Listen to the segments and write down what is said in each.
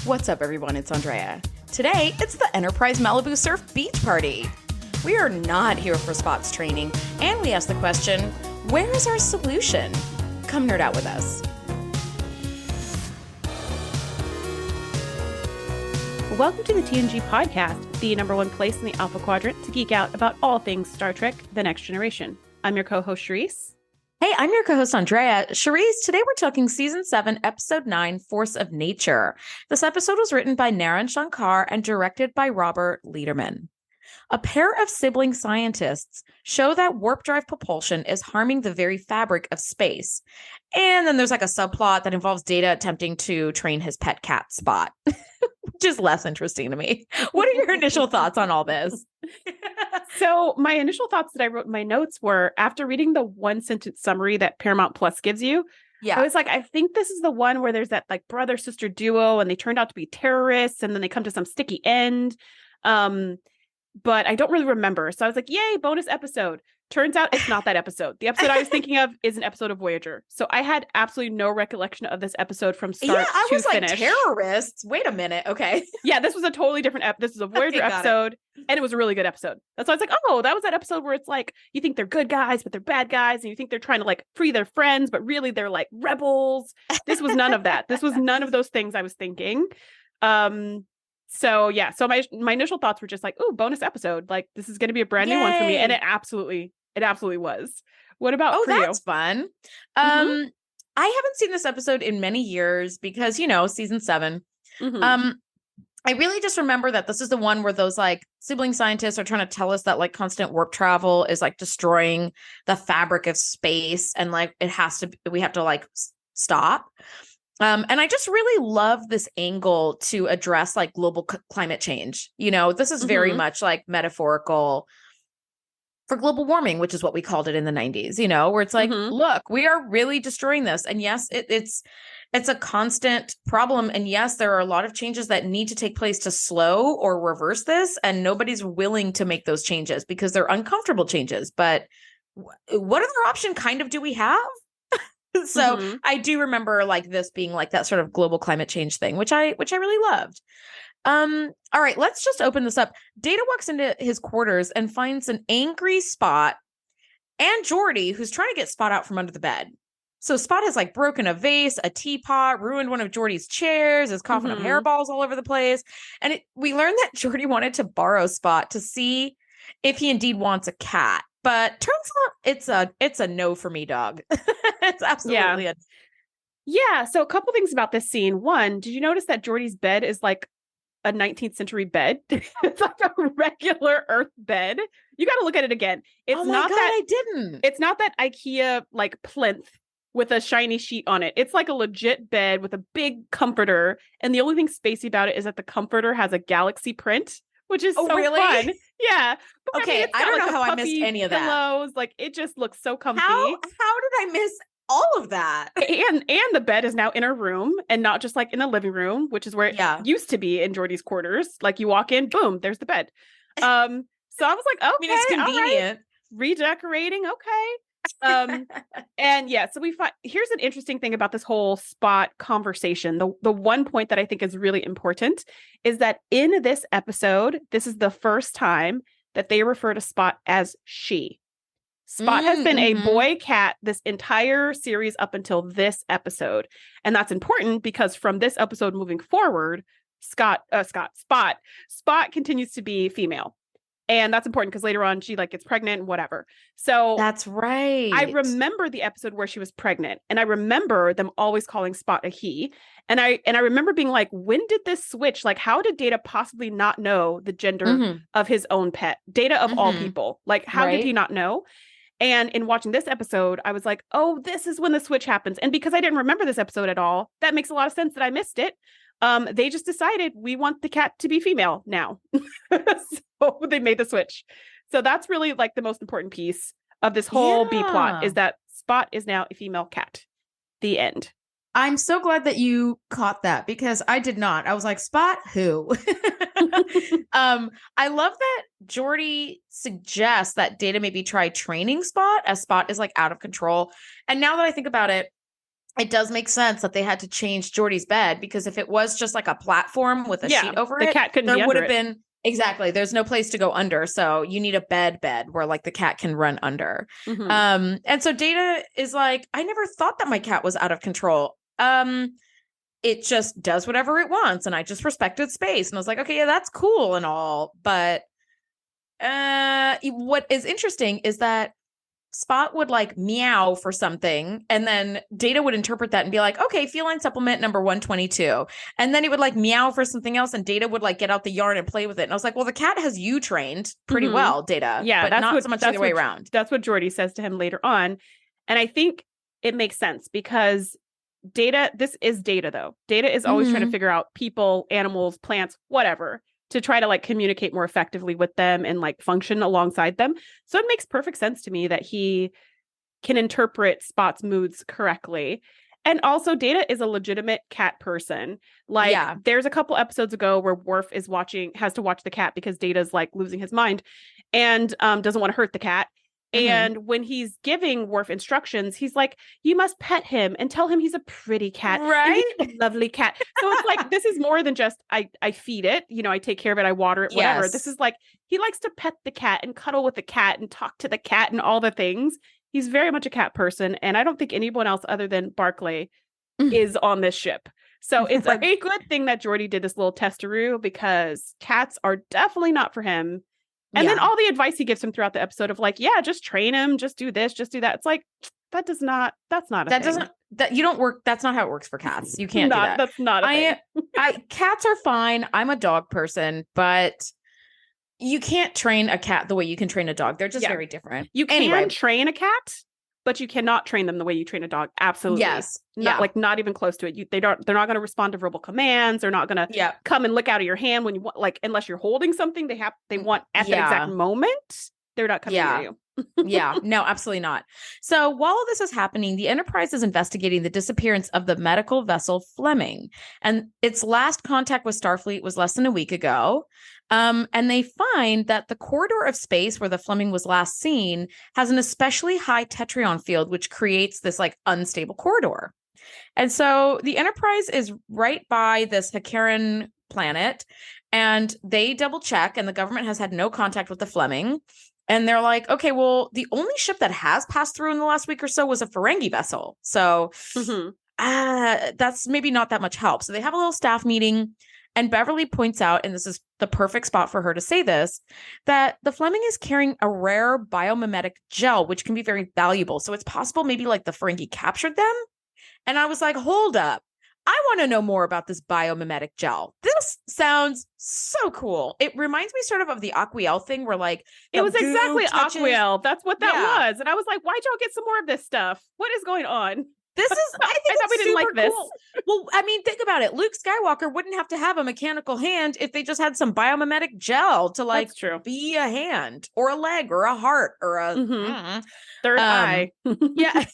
What's up, everyone? It's Andrea. Today, it's the Enterprise Malibu Surf Beach Party. We are not here for Spot's training, and we ask the question, where is our solution? Come nerd out with us. Welcome to the TNG Podcast, the number one place in the Alpha Quadrant to geek out about all things Star Trek: The Next Generation. I'm your co-host, Shereese. Hey, I'm your co-host, Andrea. Shereese, today we're talking Season 7, Episode 9, Force of Nature. This episode was written by Naren Shankar and directed by Robert Lederman. A pair of sibling scientists show that warp drive propulsion is harming the very fabric of space. And then there's like a subplot that involves Data attempting to train his pet cat, Spot, which is less interesting to me. What are your initial thoughts on all this? So my initial thoughts that I wrote in my notes were, after reading the one sentence summary that Paramount Plus gives you, I was like, I think this is the one where there's that like brother sister duo and they turned out to be terrorists and then they come to some sticky end. But I don't really remember. So I was like, yay, bonus episode. Turns out it's not that episode. The episode I was thinking of is an episode of Voyager. So I had absolutely no recollection of this episode from start to finish. I was like, terrorists? Wait a minute. Okay. Yeah, this was a totally different this is a Voyager episode. And it was a really good episode. That's why I was like, oh, that was that episode where it's like, you think they're good guys, but they're bad guys. And you think they're trying to like free their friends, but really they're like rebels. This was none of that. This was none of those things I was thinking. So my initial thoughts were just like, oh, bonus episode. Like, this is going to be a brand new one for me. And it absolutely was. What about for you? Oh, that's fun. I haven't seen this episode in many years because, season 7. I really just remember that this is the one where those like sibling scientists are trying to tell us that like constant warp travel is like destroying the fabric of space and like we have to like stop. And I just really love this angle to address like global climate change. This is very much like metaphorical for global warming, which is what we called it in the 90s, where it's like, look, we are really destroying this. And yes, it's a constant problem. And yes, there are a lot of changes that need to take place to slow or reverse this. And nobody's willing to make those changes because they're uncomfortable changes. But what other option kind of do we have? So I do remember like this being like that sort of global climate change thing, which I really loved. All right, let's just open this up. Data walks into his quarters and finds an angry Spot and Geordi, who's trying to get Spot out from under the bed. So Spot has like broken a vase, a teapot, ruined one of Geordi's chairs, is coughing up hairballs all over the place. And we learned that Geordi wanted to borrow Spot to see if he indeed wants a cat. But turns out it's a no for me, dog. It's absolutely Yeah. So a couple things about this scene. One, did you notice that Geordi's bed is like a 19th century bed? It's like a regular Earth bed. You got to look at it again. It's I didn't. It's not that IKEA like plinth with a shiny sheet on it. It's like a legit bed with a big comforter. And the only thing spacey about it is that the comforter has a galaxy print, which is so really fun. Yeah. But okay. I don't know how I missed any of that. Pillows. Like it just looks so comfy. How did I miss all of that? And the bed is now in her room and not just like in the living room, which is where it used to be in Geordi's quarters. Like you walk in, boom, there's the bed. So I was like, okay, it's convenient. Right. Redecorating. Okay. And yeah, so here's an interesting thing about this whole Spot conversation. The one point that I think is really important is that in this episode, this is the first time that they refer to Spot as she. Spot has been a boy cat this entire series up until this episode. And that's important because from this episode moving forward, Spot continues to be female. And that's important because later on she like gets pregnant and whatever. So that's right. I remember the episode where she was pregnant, and I remember them always calling Spot a he. And I remember being like, when did this switch? Like, how did Data possibly not know the gender of his own pet? Data of all people. Like, how did he not know? And in watching this episode, I was like, oh, this is when the switch happens. And because I didn't remember this episode at all, that makes a lot of sense that I missed it. They just decided we want the cat to be female now. So they made the switch. So that's really like the most important piece of this whole B plot is that Spot is now a female cat. The end. I'm so glad that you caught that because I did not. I was like, Spot who? I love that Geordi suggests that Data maybe try training Spot as Spot is like out of control. And now that I think about it, it does make sense that they had to change Geordi's bed, because if it was just like a platform with a sheet over the it, cat couldn't there be would under have been exactly. There's no place to go under, so you need a bed where like the cat can run under. And so Data is like, I never thought that my cat was out of control. It just does whatever it wants, and I just respected space. And I was like, okay, yeah, that's cool and all, but what is interesting is that Spot would like meow for something, and then Data would interpret that and be like, okay, feline supplement number 122. And then he would like meow for something else, and Data would like get out the yarn and play with it. And I was like, well, the cat has you trained pretty well, Data. Yeah, but not so much the other way around. That's what Geordi says to him later on. And I think it makes sense because Data, this is Data though. Data is always trying to figure out people, animals, plants, whatever, to try to like communicate more effectively with them and like function alongside them. So it makes perfect sense to me that he can interpret Spot's moods correctly. And also Data is a legitimate cat person. Like there's a couple episodes ago where Worf has to watch the cat because Data's like losing his mind and doesn't want to hurt the cat. And when he's giving Worf instructions, he's like, you must pet him and tell him he's a pretty cat. Right? And he's a lovely cat. So it's like, this is more than just, I feed it, I take care of it, I water it, whatever. This is like, he likes to pet the cat and cuddle with the cat and talk to the cat and all the things. He's very much a cat person. And I don't think anyone else other than Barclay is on this ship. So it's a good thing that Geordi did this little testaroo, because cats are definitely not for him. And then all the advice he gives him throughout the episode of like, yeah, just train him, just do this, just do that. It's like, that's not you don't work. That's not how it works for cats. You can't do that. That's not a thing. Cats are fine. I'm a dog person, but you can't train a cat the way you can train a dog. They're just very different. You can train a cat, but you cannot train them the way you train a dog. Absolutely. Yes. Not even close to it. They're not going to respond to verbal commands. They're not going to come and lick out of your hand when you want, like, unless you're holding something, they want at that exact moment. They're not coming near you. No, absolutely not. So while all this is happening, the Enterprise is investigating the disappearance of the medical vessel Fleming, and its last contact with Starfleet was less than a week ago. And they find that the corridor of space where the Fleming was last seen has an especially high Tetryon field, which creates this like unstable corridor. And so the Enterprise is right by this Hakaran planet, and they double check, and the government has had no contact with the Fleming. And they're like, okay, well, the only ship that has passed through in the last week or so was a Ferengi vessel. So that's maybe not that much help. So they have a little staff meeting, and Beverly points out, and this is the perfect spot for her to say this, that the Fleming is carrying a rare biomimetic gel, which can be very valuable. So it's possible maybe like the Ferengi captured them. And I was like, hold up. I want to know more about this biomimetic gel. This sounds so cool. It reminds me sort of the Aquiel thing where like it was exactly Aquiel. That's what that was. And I was like, why'd y'all get some more of this stuff? What is going on? This is, I thought we didn't like this. Cool. Well, I mean, think about it. Luke Skywalker wouldn't have to have a mechanical hand if they just had some biomimetic gel to like be a hand or a leg or a heart or a third eye. Yeah.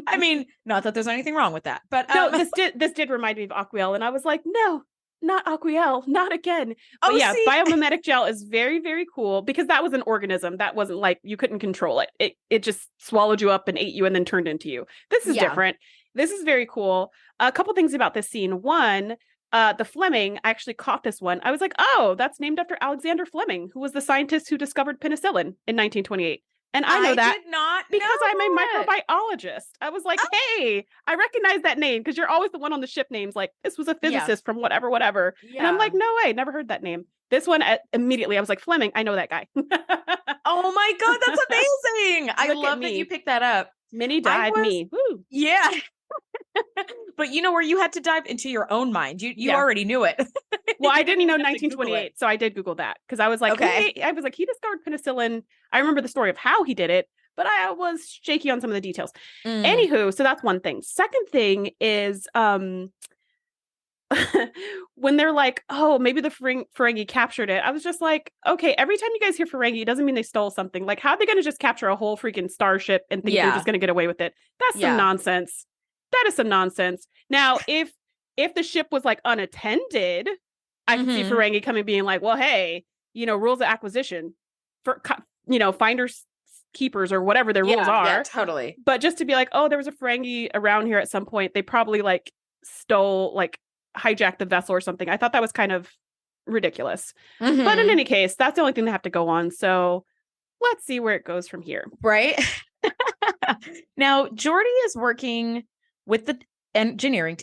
I mean, not that there's anything wrong with that, but no, this did remind me of Aquiel, and I was like, no, not Aquiel, not again. But biomimetic gel is very, very cool, because that was an organism that wasn't like you couldn't control it. It just swallowed you up and ate you and then turned into you. This is different. This is very cool. A couple things about this scene. One, the Fleming, I actually caught this one. I was like, oh, that's named after Alexander Fleming, who was the scientist who discovered penicillin in 1928. And I know that did not because I'm a microbiologist. I was like, hey, I recognize that name, because you're always the one on the ship names. Like, this was a physicist from whatever. Yeah. And I'm like, no way, never heard that name. This one, immediately, I was like, Fleming, I know that guy. Oh my God, that's amazing. I love that you picked that up. Mini dive me. Woo. Yeah. But you know where you had to dive into your own mind. You already knew it. Well, I didn't know 1928, so I did Google that, because I was like, okay. I was like, he discovered penicillin. I remember the story of how he did it, but I was shaky on some of the details. Anywho, so that's one thing. Second thing is when they're like, oh, maybe the Ferengi captured it. I was just like, okay, every time you guys hear Ferengi, it doesn't mean they stole something. Like, how are they going to just capture a whole freaking starship and think they're just going to get away with it? That's some nonsense. That is some nonsense. Now, if the ship was like unattended, I could see Ferengi coming being like, well, hey, rules of acquisition, find her keepers or whatever their rules are. Yeah, totally. But just to be like, oh, there was a Ferengi around here at some point. They probably like stole, like hijacked the vessel or something. I thought that was kind of ridiculous. Mm-hmm. But in any case, that's the only thing they have to go on. So let's see where it goes from here. Right. Now, Geordi is working with the engineering.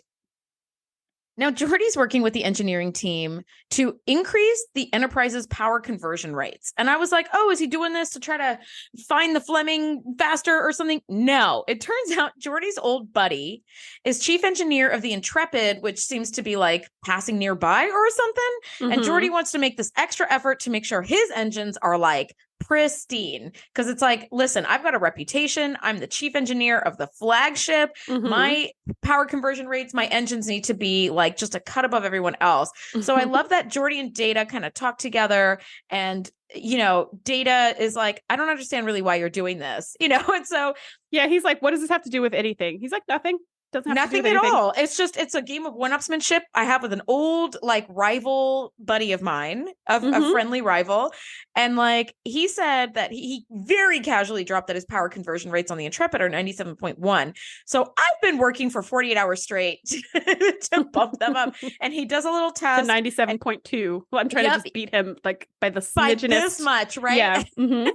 Now, Geordi's working with the engineering team to increase the Enterprise's power conversion rates. And I was like, oh, is he doing this to try to find the Fleming faster or something? No, it turns out Geordi's old buddy is chief engineer of the Intrepid, which seems to be like passing nearby or something. Mm-hmm. And Geordi wants to make this extra effort to make sure his engines are like pristine, because it's like, listen, I've got a reputation. I'm the chief engineer of the flagship. Mm-hmm. My power conversion rates, my engines need to be like just a cut above everyone else. So I love that Geordi and Data kind of talk together, and you know, Data is like, I don't understand really why you're doing this, you know. And so yeah, he's like, what does this have to do with anything? He's like, nothing. Doesn't have nothing to do with at anything. all. It's a game of one-upsmanship I have with an old like rival buddy of mine, a friendly rival. And like he said that he very casually dropped that his power conversion rates on the Intrepid are 97.1. So I've been working for 48 hours straight to bump them up. And he does a little test to 97.2. Well, I'm trying to just beat him like by the smidgenest. This much, right? Yeah. Mm-hmm.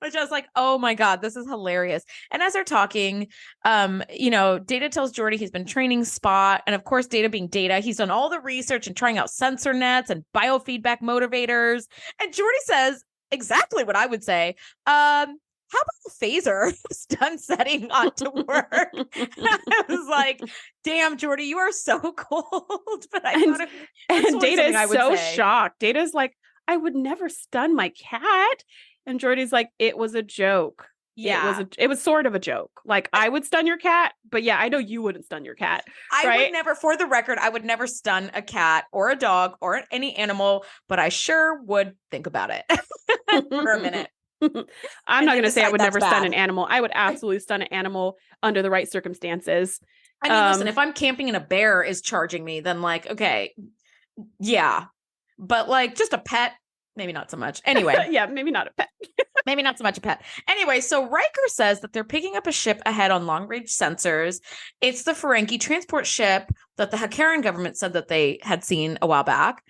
Which I was like, oh my God, this is hilarious. And as they're talking, you know, Data tells Geordi he's been training Spot. And of course, Data being Data, he's done all the research and trying out sensor nets and biofeedback motivators. And Geordi says exactly what I would say. How about the phaser stun setting ought to work? I was like, damn, Geordi, you are so cold. But and Data is so shocked. Data's like, I would never stun my cat. And Geordi's like, it was a joke. Yeah. It was sort of a joke. Like, I would stun your cat, but yeah, I know you wouldn't stun your cat. I would never, for the record, I would never stun a cat or a dog or any animal, but I sure would think about it for a minute. I'm not going to say I would never stun an animal. I would absolutely stun an animal under the right circumstances. I mean, listen, if I'm camping and a bear is charging me, then like, okay, yeah. But like just a pet, maybe not so much. Anyway. Yeah, maybe not a pet. Maybe not so much a pet. Anyway, so Riker says that they're picking up a ship ahead on long-range sensors. It's the Ferengi transport ship that the Hakaran government said that they had seen a while back.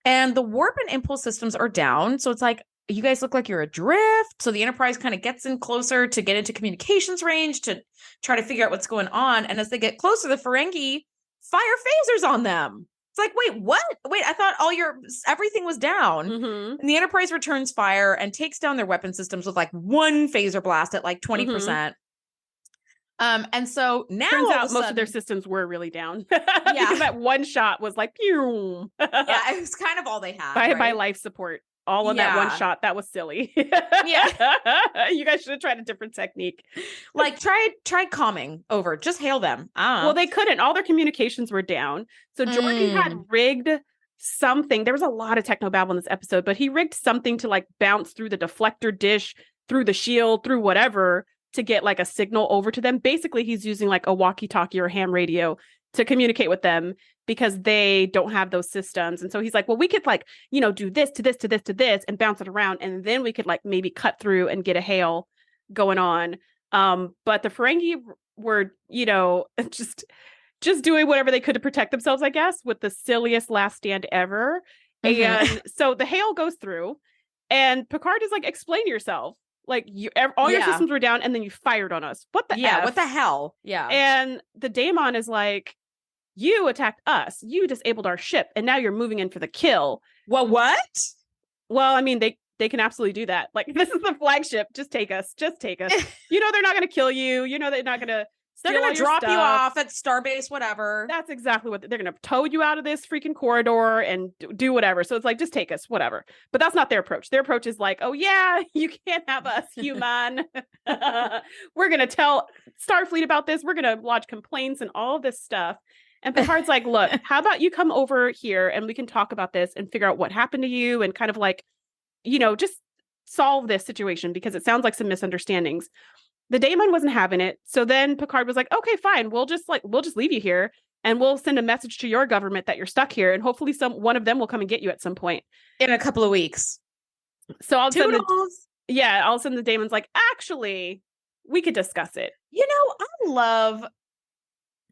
And the warp and impulse systems are down. So it's like, you guys look like you're adrift. So the Enterprise kind of gets in closer to get into communications range to try to figure out what's going on. And as they get closer, the Ferengi fire phasers on them. It's like, wait, what? Wait, I thought everything was down. Mm-hmm. And the Enterprise returns fire and takes down their weapon systems with like one phaser blast at like 20%. Mm-hmm. And so now turns out most of their systems were really down. Yeah. Because that one shot was like, pew. Yeah, it was kind of all they had. By life support. All of that one shot. That was silly. Yeah. You guys should have tried a different technique. Like try calming over. Just hail them. Well, they couldn't. All their communications were down. So Geordi had rigged something. There was a lot of technobabble in this episode, but he rigged something to like bounce through the deflector dish, through the shield, through whatever to get like a signal over to them. Basically, he's using like a walkie-talkie or ham radio to communicate with them because they don't have those systems. And so he's like, well, we could like, you know, do this to this to this to this and bounce it around. And then we could like maybe cut through and get a hail going on. But the Ferengi were, you know, just doing whatever they could to protect themselves, I guess, with the silliest last stand ever. Mm-hmm. And so the hail goes through and Picard is like, explain yourself. Like all your systems were down and then you fired on us. What the F? What the hell? Yeah. And the daemon is like, you attacked us. You disabled our ship, and now you're moving in for the kill. Well, what? Well, I mean, they can absolutely do that. Like, this is the flagship. Just take us. Just take us. You know, they're not going to kill you. You know, they're not going to. They're going to drop you off at Starbase, whatever. That's exactly what they're going to tow you out of this freaking corridor and do whatever. So it's like, just take us, whatever. But that's not their approach. Their approach is like, oh yeah, you can't have us, human. We're going to tell Starfleet about this. We're going to lodge complaints and all of this stuff. And Picard's like, look, how about you come over here and we can talk about this and figure out what happened to you and kind of like, you know, just solve this situation because it sounds like some misunderstandings. The daemon wasn't having it. So then Picard was like, okay, fine. We'll just leave you here and we'll send a message to your government that you're stuck here. And hopefully one of them will come and get you at some point. In a couple of weeks. So all of a sudden Yeah, all of a sudden the Damon's like, actually, we could discuss it. You know, I love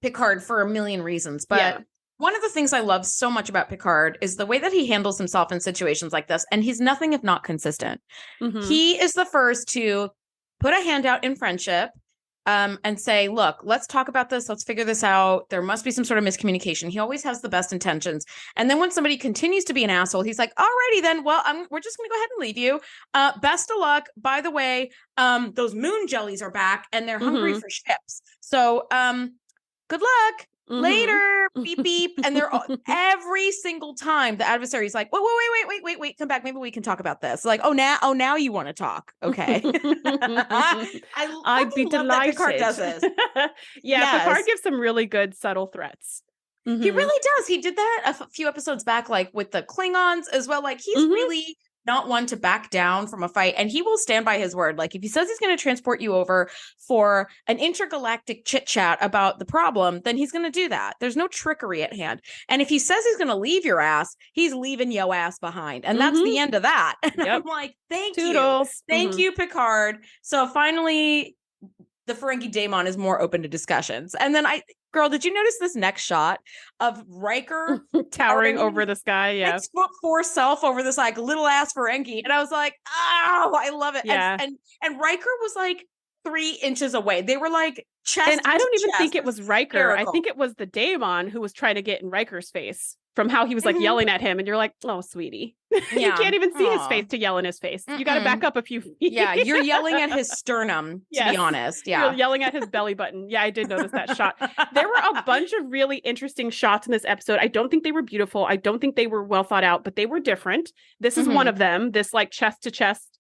Picard for a million reasons, but one of the things I love so much about Picard is the way that he handles himself in situations like this. And he's nothing if not consistent. He is the first to put a hand out in friendship and say, look, let's talk about this. Let's figure this out. There must be some sort of miscommunication. He always has the best intentions. And then when somebody continues to be an asshole, he's like, alrighty then, well, we're just going to go ahead and leave you. Best of luck. By the way, those moon jellies are back and they're hungry for ships. So good luck. Later, beep, beep. And they're every single time the adversary's like, wait, come back. Maybe we can talk about this. Like, now you want to talk. Okay. I'd be delighted. Picard does this. Picard gives some really good subtle threats. He really does. He did that a few episodes back, like with the Klingons as well. Like he's really not one to back down from a fight, and he will stand by his word. Like if he says he's going to transport you over for an intergalactic chit chat about the problem, then he's going to do that. There's no trickery at hand. And if he says he's going to leave your ass, he's leaving yo ass behind, and that's the end of that. And I'm like, thank you, Picard. So finally, the Ferengi Daemon is more open to discussions. And then girl, did you notice this next shot of Riker towering over the sky? Yeah. 6'4" self over this like little ass Ferengi. And I was like, oh, I love it. Yeah. And Riker was like 3 inches away. They were like chest. And I don't even think it was Riker. Hysterical. I think it was the Daemon who was trying to get in Riker's face from how he was like yelling at him. And you're like, oh, sweetie. You can't even see his face to yell in his face. You got to back up a few feet. Yeah, you're yelling at his sternum, to be honest. Yeah. You're yelling at his belly button. Yeah, I did notice that shot. There were a bunch of really interesting shots in this episode. I don't think they were beautiful. I don't think they were well thought out, but they were different. This is one of them, this like chest to chest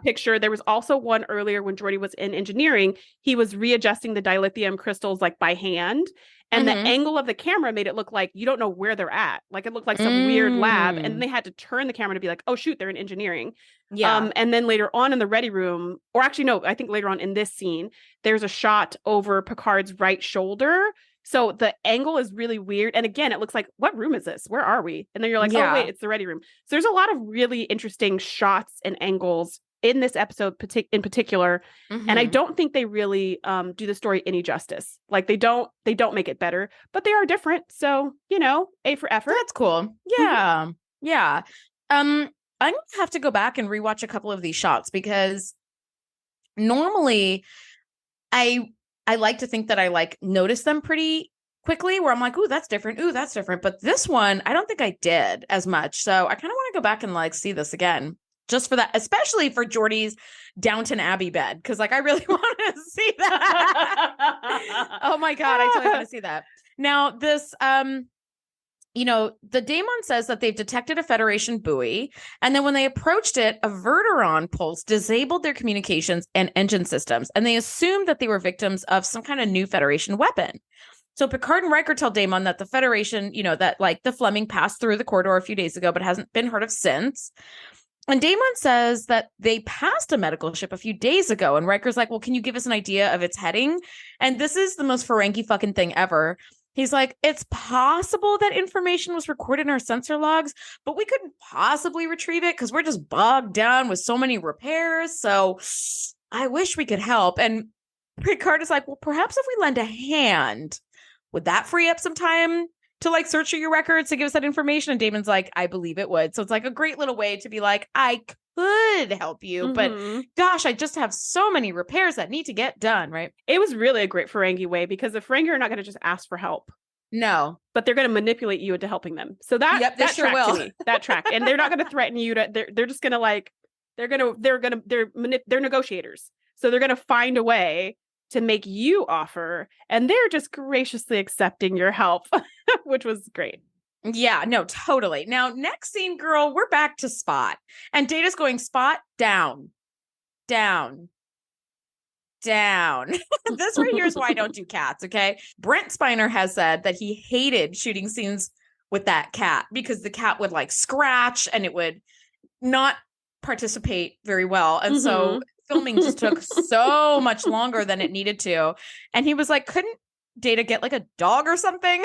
picture. There was also one earlier when Geordi was in engineering. He was readjusting the dilithium crystals like by hand. And the angle of the camera made it look like you don't know where they're at. Like it looked like some weird lab. And they had to turn the camera to be like, oh, shoot, they're in engineering. Yeah. And then later on in the ready room, or actually, no, I think later on in this scene, there's a shot over Picard's right shoulder. So the angle is really weird. And again, it looks like, what room is this? Where are we? And then you're like, oh, wait, it's the ready room. So there's a lot of really interesting shots and angles in this episode in particular. And I don't think they really do the story any justice. Like they don't make it better, but they are different. So, A for effort. That's cool. Yeah. Yeah. I'm going to have to go back and rewatch a couple of these shots because normally I like to think that I like notice them pretty quickly where I'm like, ooh, that's different. Ooh, that's different. But this one, I don't think I did as much. So I kind of want to go back and like see this again. Just for that, especially for Geordi's Downton Abbey bed, because like I really want to see that. Oh my god, I totally want to see that. Now this, the Daemon says that they've detected a Federation buoy, and then when they approached it, a Verteron pulse disabled their communications and engine systems, and they assumed that they were victims of some kind of new Federation weapon. So Picard and Riker tell Daemon that the Federation, that like the Fleming passed through the corridor a few days ago, but hasn't been heard of since. And Daemon says that they passed a medical ship a few days ago. And Riker's like, well, can you give us an idea of its heading? And this is the most Ferengi fucking thing ever. He's like, it's possible that information was recorded in our sensor logs, but we couldn't possibly retrieve it because we're just bogged down with so many repairs. So I wish we could help. And Picard is like, well, perhaps if we lend a hand, would that free up some time to like search through your records to give us that information? And Damon's like, I believe it would. So it's like a great little way to be like, I could help you, but gosh, I just have so many repairs that need to get done, right? It was really a great Ferengi way because the Ferengi are not going to just ask for help. No, but they're going to manipulate you into helping them. So that sure will. To me, that track, and they're not going to threaten you to. They're just going to like they're negotiators. So they're going to find a way to make you offer, and they're just graciously accepting your help, which was great. Yeah, no, totally. Now, next scene, girl, we're back to Spot, and Data's going Spot down. This right here is why I don't do cats, okay? Brent Spiner has said that he hated shooting scenes with that cat because the cat would like scratch and it would not participate very well. And so filming just took so much longer than it needed to. And he was like, couldn't Data get like a dog or something?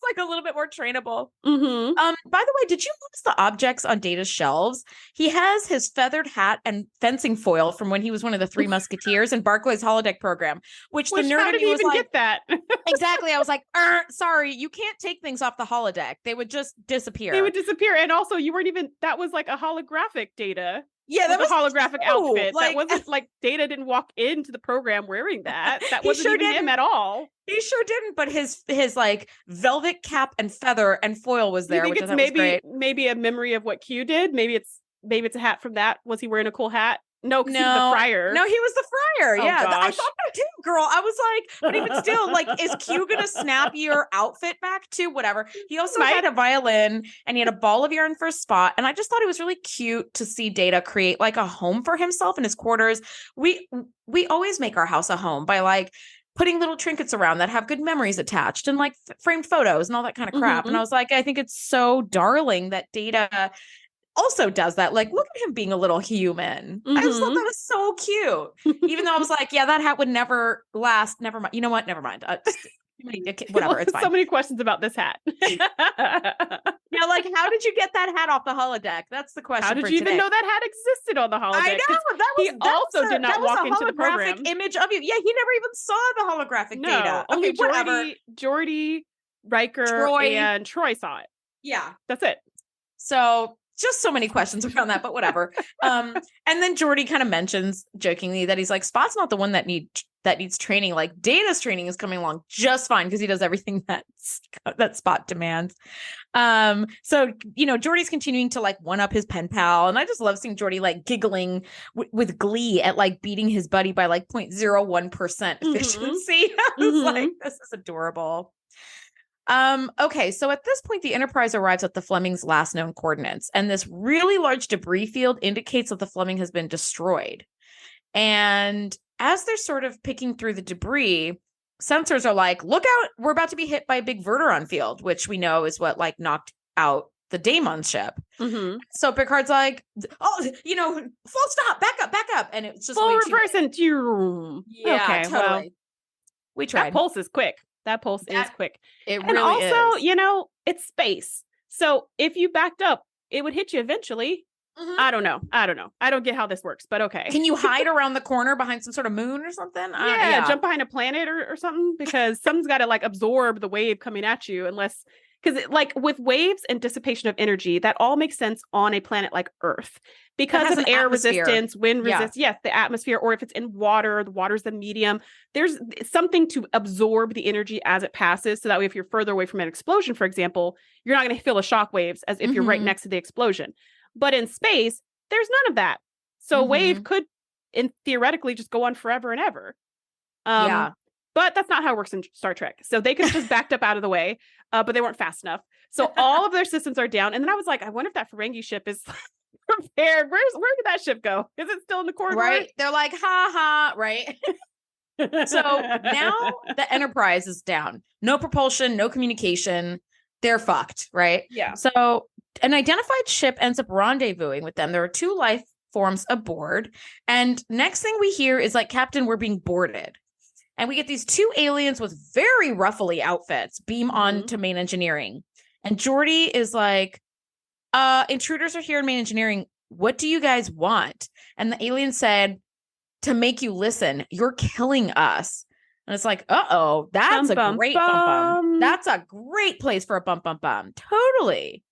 like a little bit more trainable. Mm-hmm. By the way, did you notice the objects on Data's shelves? He has his feathered hat and fencing foil from when he was one of the Three Musketeers in Barclay's holodeck program, which the nerd how in did me he was even like, get that? exactly. I was like, sorry, you can't take things off the holodeck. They would just disappear. They would disappear. And also you weren't even, that was like a holographic Data. Yeah, that was a holographic outfit. like, that wasn't like Data didn't walk into the program wearing that. That He wasn't sure even him didn't. at all. He sure didn't, but his like velvet cap and feather and foil was there, You think which it's I thought was great. maybe a memory of what Q did? Maybe it's a hat from that. Was he wearing a cool hat? No, because he was the friar. No, he was the friar. Oh, yeah, I gosh. thought that too, girl. I was like, but even still, like, is Q gonna snap your outfit back too? Whatever. He also had a violin and he had a ball of yarn for a spot, and I just thought it was really cute to see Data create like a home for himself in his quarters. We always make our house a home by like putting little trinkets around that have good memories attached and like framed photos and all that kind of crap. Mm-hmm. And I was like, I think it's so darling that Data also does that. Like, look at him being a little human. I just thought that was so cute. Even though I was like, yeah, that hat would never last. Never mind. You know what? Never mind. Whatever. It's fine. So many questions about this hat. Yeah, like, how did you get that hat off the holodeck? That's the question. How did you even know that hat existed on the holodeck? I know. He also did not walk into the program. Image of you. Yeah, he never even saw the holographic Data. Only Okay, Geordi, Riker, and Troy saw it. Yeah. That's it. So just so many questions around that, but whatever. And then Geordi kind of mentions jokingly that he's like, Spot's not the one that needs training. Like, Data's training is coming along just fine because he does everything that Spot demands. So, you know, Geordi's continuing to like one up his pen pal. And I just love seeing Geordi like giggling with glee at like beating his buddy by like 0.01% efficiency. I was like, this is adorable. Okay, so at this point, the Enterprise arrives at the Fleming's last known coordinates, and this really large debris field indicates that the Fleming has been destroyed. And as they're sort of picking through the debris, sensors are like, look out, we're about to be hit by a big Verteron field, which we know is what like knocked out the Daemon ship. So Picard's like, oh, you know, full stop, back up. And it's just full reverse into your room. Yeah, okay, totally. Well, we tried. That pulse is quick. That pulse is quick. It and really also, is. you know, it's space. So if you backed up, it would hit you eventually. I don't know. I don't get how this works, but okay. Can you hide around the corner behind some sort of moon or something? Yeah, jump behind a planet or something, because something's got to like absorb the wave coming at you, unless, because like with waves and dissipation of energy, that all makes sense on a planet like Earth because of air resistance, wind resistance. Yes, the atmosphere, or if it's in water, the water's the medium. There's something to absorb the energy as it passes. So that way, if you're further away from an explosion, for example, you're not going to feel the shock waves as if you're right next to the explosion. But in space, there's none of that. So a wave could, theoretically, just go on forever and ever. But that's not how it works in Star Trek. So they could have just backed up out of the way, but they weren't fast enough. So all of their systems are down. And then I was like, I wonder if that Ferengi ship is prepared. Where did that ship go? Is it still in the corridor? Right. They're like, ha, right? So now the Enterprise is down. No propulsion, no communication. They're fucked, right? Yeah. So an identified ship ends up rendezvousing with them. There are 2 life forms aboard. And next thing we hear is like, Captain, we're being boarded. And we get these 2 aliens with very ruffly outfits beam on to main engineering. And Geordi is like, intruders are here in main engineering. What do you guys want? And the alien said, to make you listen, you're killing us. And it's like, uh-oh, that's a great bum. That's a great place for a bum. Totally.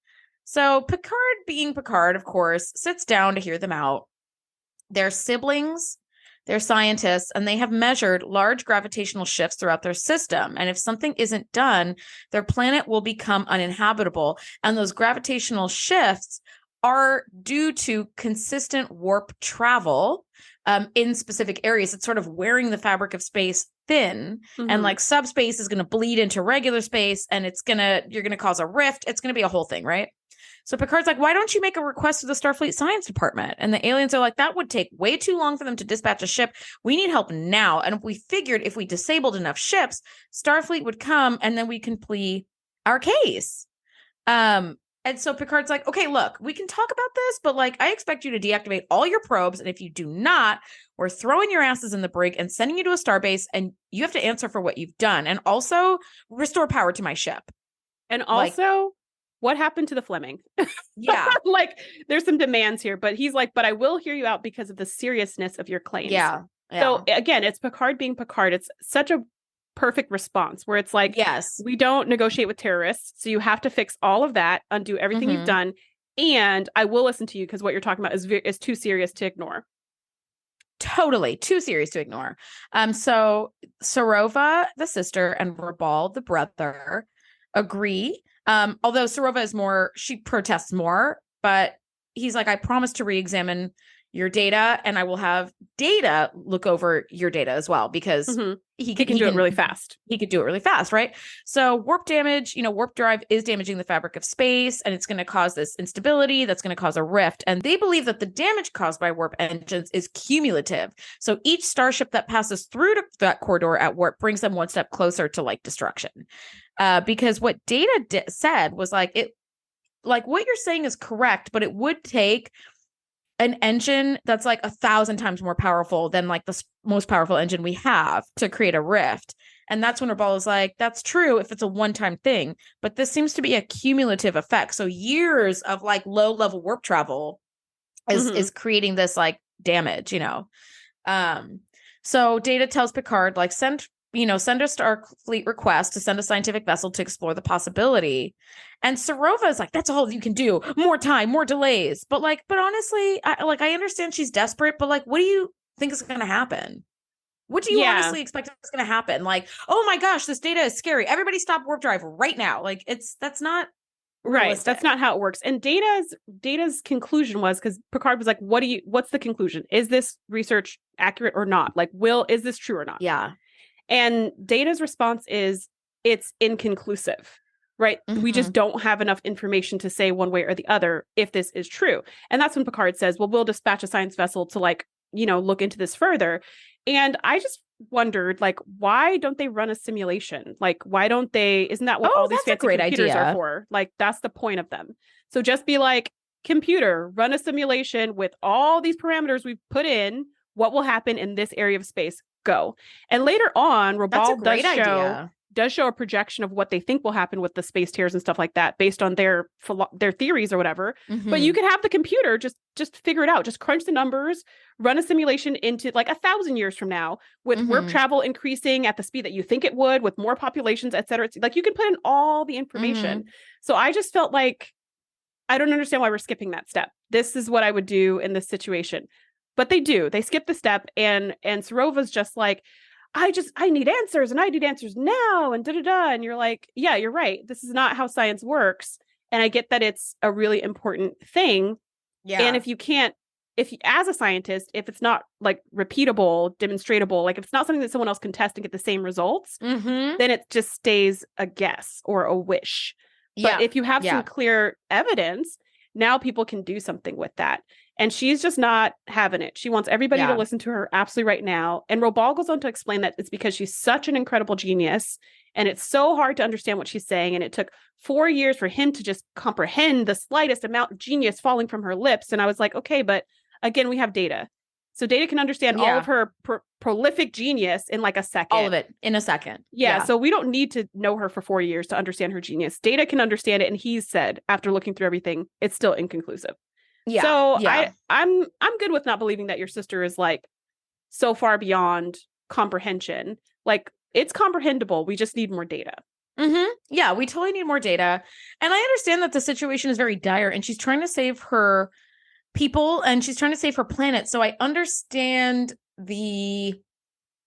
So Picard, being Picard, of course, sits down to hear them out. They're siblings, they're scientists, and they have measured large gravitational shifts throughout their system. And if something isn't done, their planet will become uninhabitable. And those gravitational shifts are due to consistent warp travel in specific areas. It's sort of wearing the fabric of space thin, and like subspace is going to bleed into regular space, and you're going to cause a rift. It's going to be a whole thing, right? So Picard's like, why don't you make a request to the Starfleet Science Department? And the aliens are like, that would take way too long for them to dispatch a ship. We need help now. And we figured if we disabled enough ships, Starfleet would come and then we can plea our case. And so Picard's like, okay, look, we can talk about this, but like, I expect you to deactivate all your probes. And if you do not, we're throwing your asses in the brig and sending you to a starbase, and you have to answer for what you've done. And also restore power to my ship. And Like, also, what happened to the Fleming? yeah. Like, there's some demands here, but he's like, but I will hear you out because of the seriousness of your claims. Yeah. So again, it's Picard being Picard. It's such a perfect response where it's like, Yes. we don't negotiate with terrorists. So you have to fix all of that, undo everything you've done. And I will listen to you because what you're talking about is too serious to ignore. Totally too serious to ignore. So Sarova, the sister, and Rabal, the brother, agree. Although Sarova is more, she protests more, but he's like, I promise to re-examine your data, and I will have Data look over your data as well, because he can do it really fast. He could do it really fast, right? So warp damage, warp drive is damaging the fabric of space, and it's going to cause this instability that's going to cause a rift. And they believe that the damage caused by warp engines is cumulative. So each starship that passes through that corridor at warp brings them one step closer to like destruction. Because what Data said was like, what you're saying is correct, but it would take an engine that's like 1,000 times more powerful than like the most powerful engine we have to create a rift. And that's when Rabal is like, that's true if it's a one-time thing, but this seems to be a cumulative effect. So years of like low-level warp travel is creating this like damage, So Data tells Picard, like, send a Starfleet request to send a scientific vessel to explore the possibility. And Sarova is like, that's all you can do. More time, more delays. But honestly, I understand she's desperate, but like, what do you think is going to happen? What do you honestly expect is going to happen? Like, oh my gosh, this Data is scary. Everybody stop warp drive right now. Like, that's not realistic. Right. That's not how it works. And Data's conclusion was, because Picard was like, what's the conclusion? Is this research accurate or not? Like, is this true or not? Yeah. And Data's response is, it's inconclusive, right? We just don't have enough information to say one way or the other if this is true. And that's when Picard says, well, we'll dispatch a science vessel to look into this further. And I just wondered, like, why don't they run a simulation? Like, why don't they, isn't that what all these fancy computers are for? Like, that's the point of them. So just be like, computer, run a simulation with all these parameters we've put in, what will happen in this area of space. Go. And later on, Rabal does show a projection of what they think will happen with the space tears and stuff like that based on their theories or whatever. But you could have the computer just figure it out, just crunch the numbers, run a simulation into like 1,000 years from now with warp travel increasing at the speed that you think it would, with more populations, et cetera. Like, you can put in all the information. So I just felt like, I don't understand why we're skipping that step. This is what I would do in this situation. But they skip the step, and Sarova's just like, I need answers, and I need answers now, and da-da-da. And you're like, yeah, you're right. This is not how science works. And I get that it's a really important thing. Yeah. And as a scientist, if it's not like repeatable, demonstratable, like if it's not something that someone else can test and get the same results, then it just stays a guess or a wish. But if you have some clear evidence, now people can do something with that. And she's just not having it. She wants everybody to listen to her absolutely right now. And Robal goes on to explain that it's because she's such an incredible genius, and it's so hard to understand what she's saying. And it took 4 years for him to just comprehend the slightest amount of genius falling from her lips. And I was like, okay, but again, we have Data. So Data can understand all of her prolific genius in like a second. All of it in a second. Yeah. So we don't need to know her for 4 years to understand her genius. Data can understand it. And he's said, after looking through everything, it's still inconclusive. Yeah. So I'm good with not believing that your sister is like so far beyond comprehension. Like, it's comprehensible. We just need more data. Yeah, we totally need more data. And I understand that the situation is very dire, and she's trying to save her people, and she's trying to save her planet. So I understand the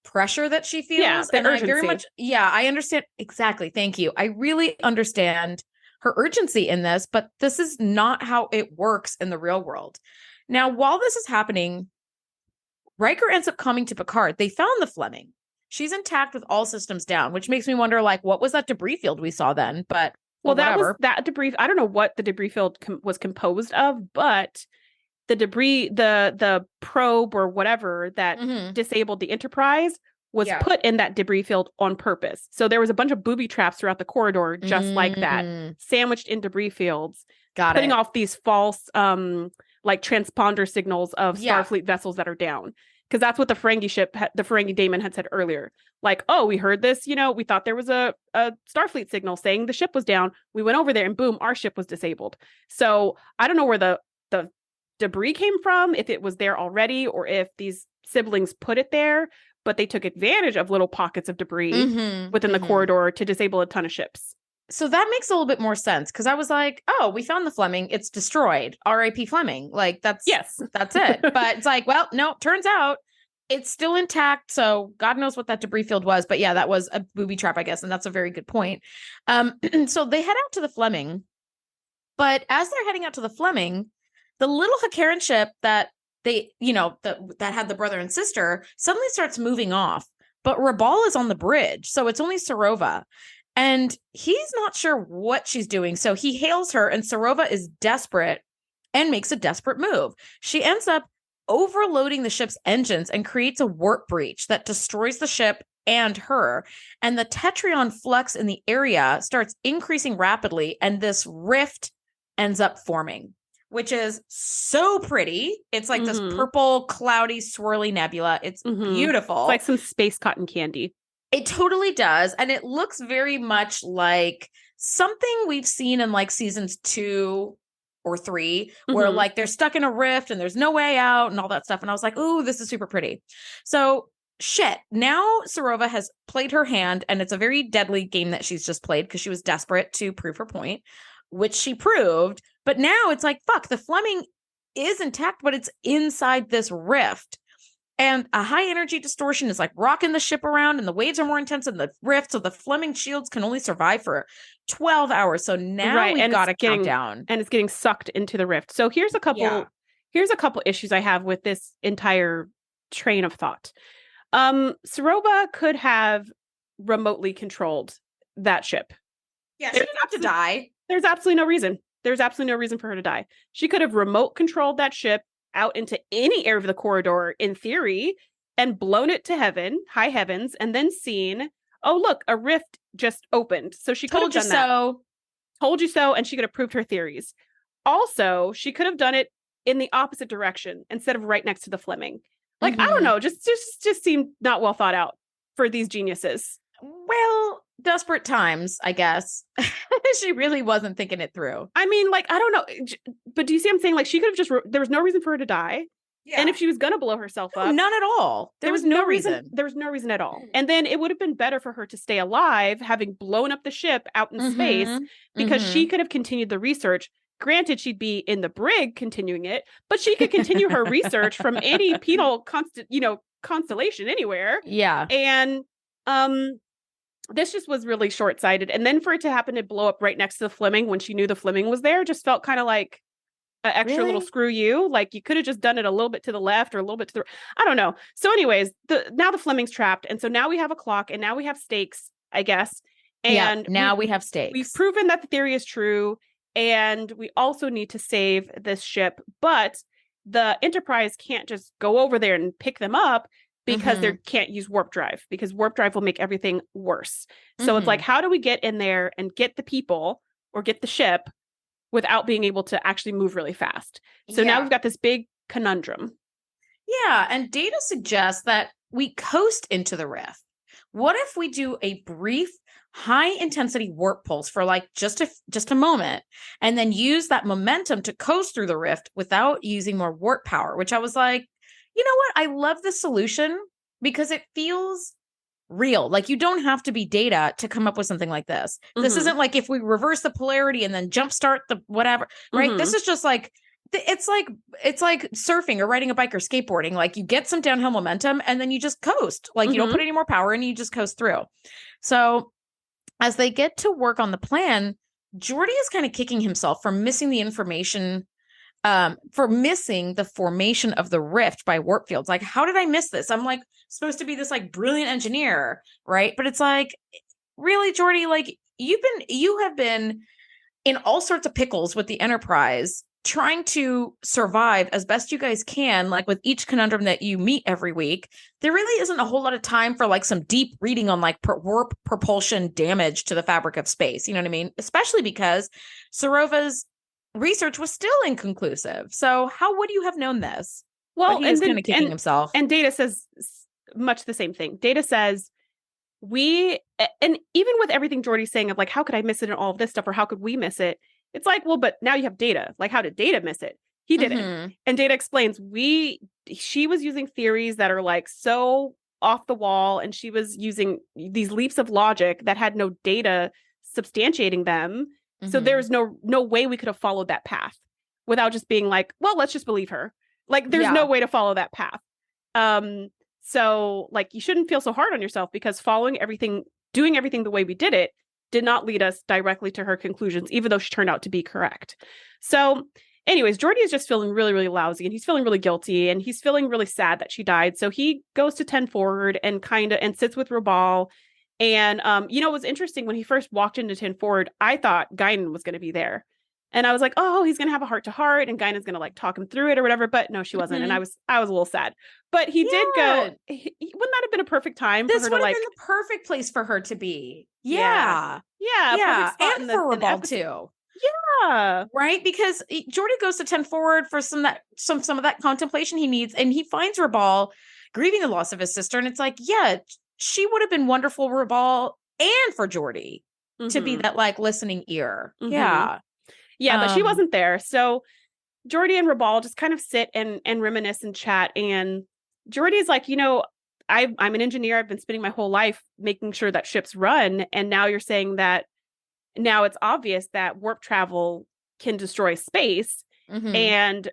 pressure that she feels. Yeah, the urgency. I understand. Exactly. Thank you. I really understand her urgency in this, but this is not how it works in the real world. Now, while this is happening, Riker ends up coming to Picard. They found the Fleming. She's intact with all systems down, which makes me wonder, like, what was that debris field we saw then? But that was that debris. I don't know what the debris field was composed of, but the debris, the probe or whatever that disabled the Enterprise was put in that debris field on purpose. So there was a bunch of booby traps throughout the corridor, just like that, sandwiched in debris fields, putting off these false, like transponder signals of Starfleet vessels that are down. Because that's what the the Ferengi daemon had said earlier. Like, oh, we heard this, we thought there was a Starfleet signal saying the ship was down. We went over there and boom, our ship was disabled. So I don't know where the debris came from, if it was there already or if these siblings put it there, but they took advantage of little pockets of debris within the corridor to disable a ton of ships. So that makes a little bit more sense because I was like, oh, we found the Fleming. It's destroyed. R.I.P. Fleming. Like, that's it. But it's like, well, no, turns out it's still intact. So God knows what that debris field was. But yeah, that was a booby trap, I guess. And that's a very good point. So they head out to the Fleming. But as they're heading out to the Fleming, the little Hakaran ship that they, that had the brother and sister suddenly starts moving off. But Rabal is on the bridge. So it's only Sarova. And he's not sure what she's doing. So he hails her and Sarova is desperate and makes a desperate move. She ends up overloading the ship's engines and creates a warp breach that destroys the ship and her. And the Tetrion flux in the area starts increasing rapidly. And this rift ends up forming, which is so pretty. It's like this purple, cloudy, swirly nebula. It's beautiful. It's like some space cotton candy. It totally does. And it looks very much like something we've seen in like seasons 2 or 3, where like they're stuck in a rift and there's no way out and all that stuff. And I was like, ooh, this is super pretty. So shit. Now Sarova has played her hand, and it's a very deadly game that she's just played because she was desperate to prove her point, which she proved. But now it's like, fuck, the Fleming is intact, but it's inside this rift. And a high energy distortion is like rocking the ship around, and the waves are more intense in the rift. So the Fleming shields can only survive for 12 hours. So now we've got a countdown. And it's getting sucked into the rift. So here's a couple issues I have with this entire train of thought. Sarova could have remotely controlled that ship. Yeah, she didn't have to die. There's absolutely no reason. There's absolutely no reason for her to die. She could have remote controlled that ship out into any area of the corridor in theory and blown it to high heavens, and then seen, oh, look, a rift just opened. So she could have done that. Told you so. And she could have proved her theories. Also, she could have done it in the opposite direction instead of right next to the Fleming. Like, I don't know, just seemed not well thought out for these geniuses. Well, desperate times, I guess. She really wasn't thinking it through. I mean, like, I don't know. But do you see what I'm saying? Like, she could have there was no reason for her to die. Yeah. And if she was going to blow herself up. None at all. There was no reason. There was no reason at all. And then it would have been better for her to stay alive, having blown up the ship out in space, because she could have continued the research. Granted, she'd be in the brig continuing it, but she could continue her research from any penal constellation anywhere. Yeah. And this just was really short-sighted. And then for it to happen to blow up right next to the Fleming when she knew the Fleming was there just felt kind of like an extra little screw you. Like, you could have just done it a little bit to the left or a little bit to the I don't know. So anyways, now the Fleming's trapped. And so now we have a clock, and now we have stakes, I guess. And now we have stakes. We've proven that the theory is true. And we also need to save this ship. But the Enterprise can't just go over there and pick them up, because they can't use warp drive, because warp drive will make everything worse. So it's like, how do we get in there and get the people or get the ship without being able to actually move really fast? So now we've got this big conundrum. Yeah. And data suggests that we coast into the rift. What if we do a brief high intensity warp pulse for like just a moment, and then use that momentum to coast through the rift without using more warp power? Which I was like, you know what? I love this solution because it feels real. Like, you don't have to be Data to come up with something like this. This isn't like if we reverse the polarity and then jumpstart the whatever, right? This is just like, it's like surfing or riding a bike or skateboarding. Like, you get some downhill momentum and then you just coast. Like, you don't put any more power in, you just coast through. So as they get to work on the plan, Geordi is kind of kicking himself for missing the information, for missing the formation of the rift by warp fields. Like, how did I miss this? I'm like supposed to be this like brilliant engineer, right? But it's like, really, Geordi, like, you have been in all sorts of pickles with the Enterprise, trying to survive as best you guys can, like with each conundrum that you meet every week. There really isn't a whole lot of time for like some deep reading on like warp propulsion damage to the fabric of space. You know what I mean? Especially because Sarova's research was still inconclusive. So how would you have known this? Well, but he is kind of kicking himself. And Data says much the same thing. Data says and even with everything Geordi's saying of like, how could I miss it and all of this stuff, or how could we miss it? It's like, well, but now you have Data. Like, how did Data miss it? He didn't. And Data explains she was using theories that are like so off the wall, and she was using these leaps of logic that had no data substantiating them. So there's no way we could have followed that path without just being like, well, let's just believe her. Like, there's no way to follow that path. So like, you shouldn't feel so hard on yourself, because doing everything the way we did it did not lead us directly to her conclusions, even though she turned out to be correct. So anyways, Geordi is just feeling really, really lousy, and he's feeling really guilty, and he's feeling really sad that she died. So he goes to 10 Forward and sits with Rabal. And, it was interesting when he first walked into 10 Forward, I thought Guinan was going to be there. And I was like, oh, he's going to have a heart to heart, and Guinan's going to like talk him through it or whatever. But no, she wasn't. And I was a little sad. But he did go. Wouldn't that have been a perfect time for her to like? This would have been the perfect place for her to be. Yeah. And for Rabal too. Yeah. Right? Because Geordi goes to 10 Forward for some of that contemplation he needs, and he finds Rabal grieving the loss of his sister. And it's like, yeah, she would have been wonderful, Rabal, and for Geordi to be that like listening ear. Yeah, but she wasn't there. So Geordi and Rabal just kind of sit and reminisce and chat. And Geordi's like, I'm an engineer. I've been spending my whole life making sure that ships run. And now you're saying that now it's obvious that warp travel can destroy space. And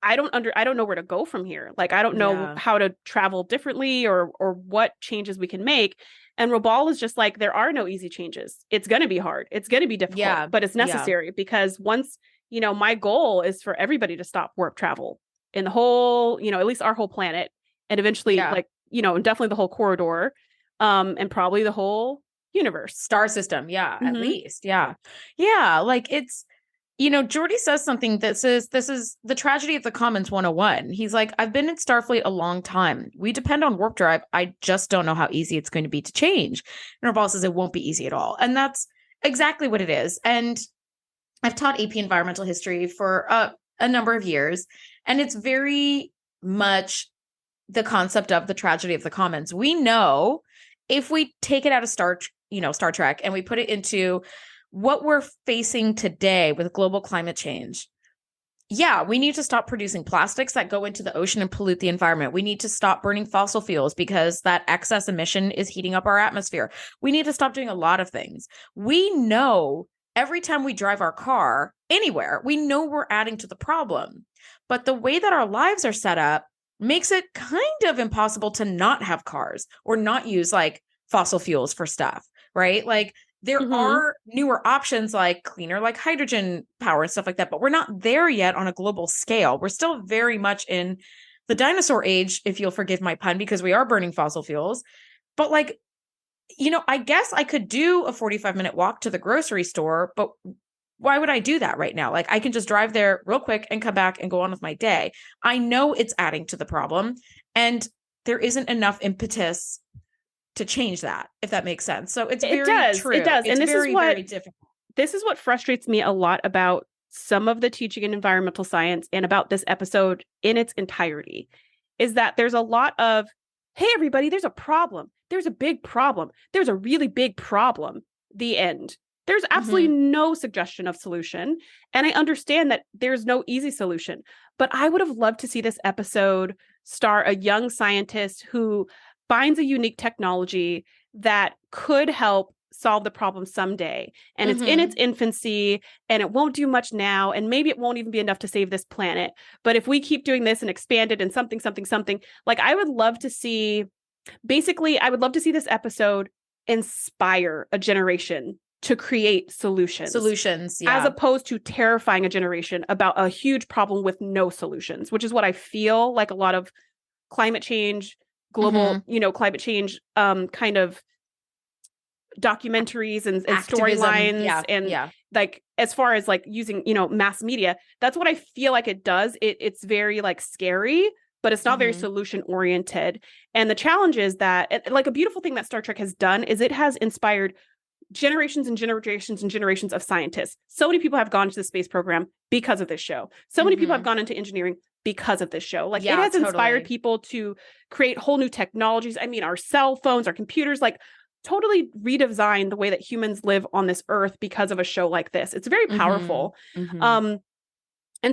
I don't know where to go from here. Like, I don't know how to travel differently or what changes we can make. And Rabal is just like, there are no easy changes. It's going to be hard. It's going to be difficult, but it's necessary because once, my goal is for everybody to stop warp travel in the whole, at least our whole planet, and eventually definitely the whole corridor, and probably the whole universe. Star system. Yeah. At least. Yeah. Yeah. Like it's, Geordi says something that says, this is the tragedy of the Commons 101. He's like, I've been in Starfleet a long time. We depend on warp drive. I just don't know how easy it's going to be to change. And Rabal says it won't be easy at all. And that's exactly what it is. And I've taught AP environmental history for a number of years. And it's very much the concept of the tragedy of the Commons. We know if we take it out of Star Trek and we put it into what we're facing today with global climate change. Yeah, we need to stop producing plastics that go into the ocean and pollute the environment. We need to stop burning fossil fuels because that excess emission is heating up our atmosphere. We need to stop doing a lot of things. We know every time we drive our car anywhere, we know we're adding to the problem. But the way that our lives are set up makes it kind of impossible to not have cars or not use like fossil fuels for stuff, right? Like, there are newer options like cleaner, like hydrogen power and stuff like that, but we're not there yet on a global scale. We're still very much in the dinosaur age, if you'll forgive my pun, because we are burning fossil fuels. But like, I guess I could do a 45-minute walk to the grocery store, but why would I do that right now? Like, I can just drive there real quick and come back and go on with my day. I know it's adding to the problem, and there isn't enough impetus to change that, if that makes sense. So it's very true. It does. It's and very difficult. This is what frustrates me a lot about some of the teaching in environmental science and about this episode in its entirety, is that there's a lot of, hey, everybody, there's a problem. There's a big problem. There's a really big problem. The end. There's absolutely no suggestion of solution. And I understand that there's no easy solution, but I would have loved to see this episode star a young scientist who finds a unique technology that could help solve the problem someday. And it's in its infancy and it won't do much now. And maybe it won't even be enough to save this planet. But if we keep doing this and expand it and something, like I would love to see, I would love to see this episode inspire a generation to create solutions, as opposed to terrifying a generation about a huge problem with no solutions, which is what I feel like a lot of climate change, global, climate change, kind of documentaries and storylines and like, as far as like using, mass media, that's what I feel like it does. It's very like scary, but it's not very solution oriented. And the challenge is that, like, a beautiful thing that Star Trek has done is it has inspired generations and generations and generations of scientists. So many people have gone to the space program because of this show. So many people have gone into engineering because of this show. Like, it has inspired people to create whole new technologies. I mean, our cell phones, our computers, like totally redesign the way that humans live on this earth because of a show like this. It's very powerful. And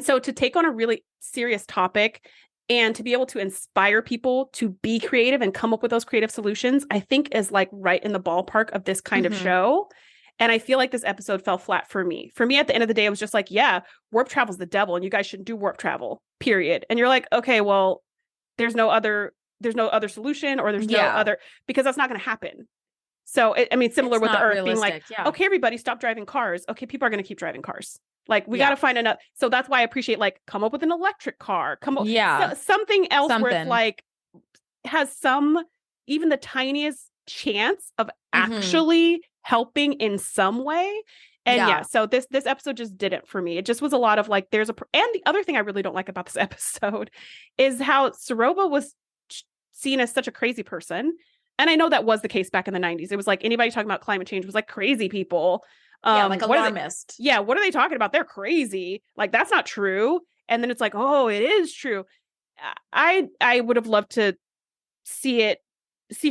so to take on a really serious topic and to be able to inspire people to be creative and come up with those creative solutions, I think is like right in the ballpark of this kind of show. And I feel like this episode fell flat for me. For me, at the end of the day, it was just like, yeah, warp travel's the devil and you guys shouldn't do warp travel, period. And you're like, okay, well, there's no other solution, or there's no other, because that's not going to happen. So, I mean, similar with the Earth being like, okay, everybody stop driving cars. Okay, people are going to keep driving cars. Like, we got to find another. So that's why I appreciate, like, come up with an electric car. Something else where it's like has even the tiniest chance of actually helping in some way. And so this episode just didn't for me. It just was a lot of like, and the other thing I really don't like about this episode is how Sarova was seen as such a crazy person. And I know that was the case back in the 90s. It was like anybody talking about climate change was like crazy people. Like alarmist. What are they talking about? They're crazy. Like, that's not true. And then it's like, oh, it is true. I would have loved to see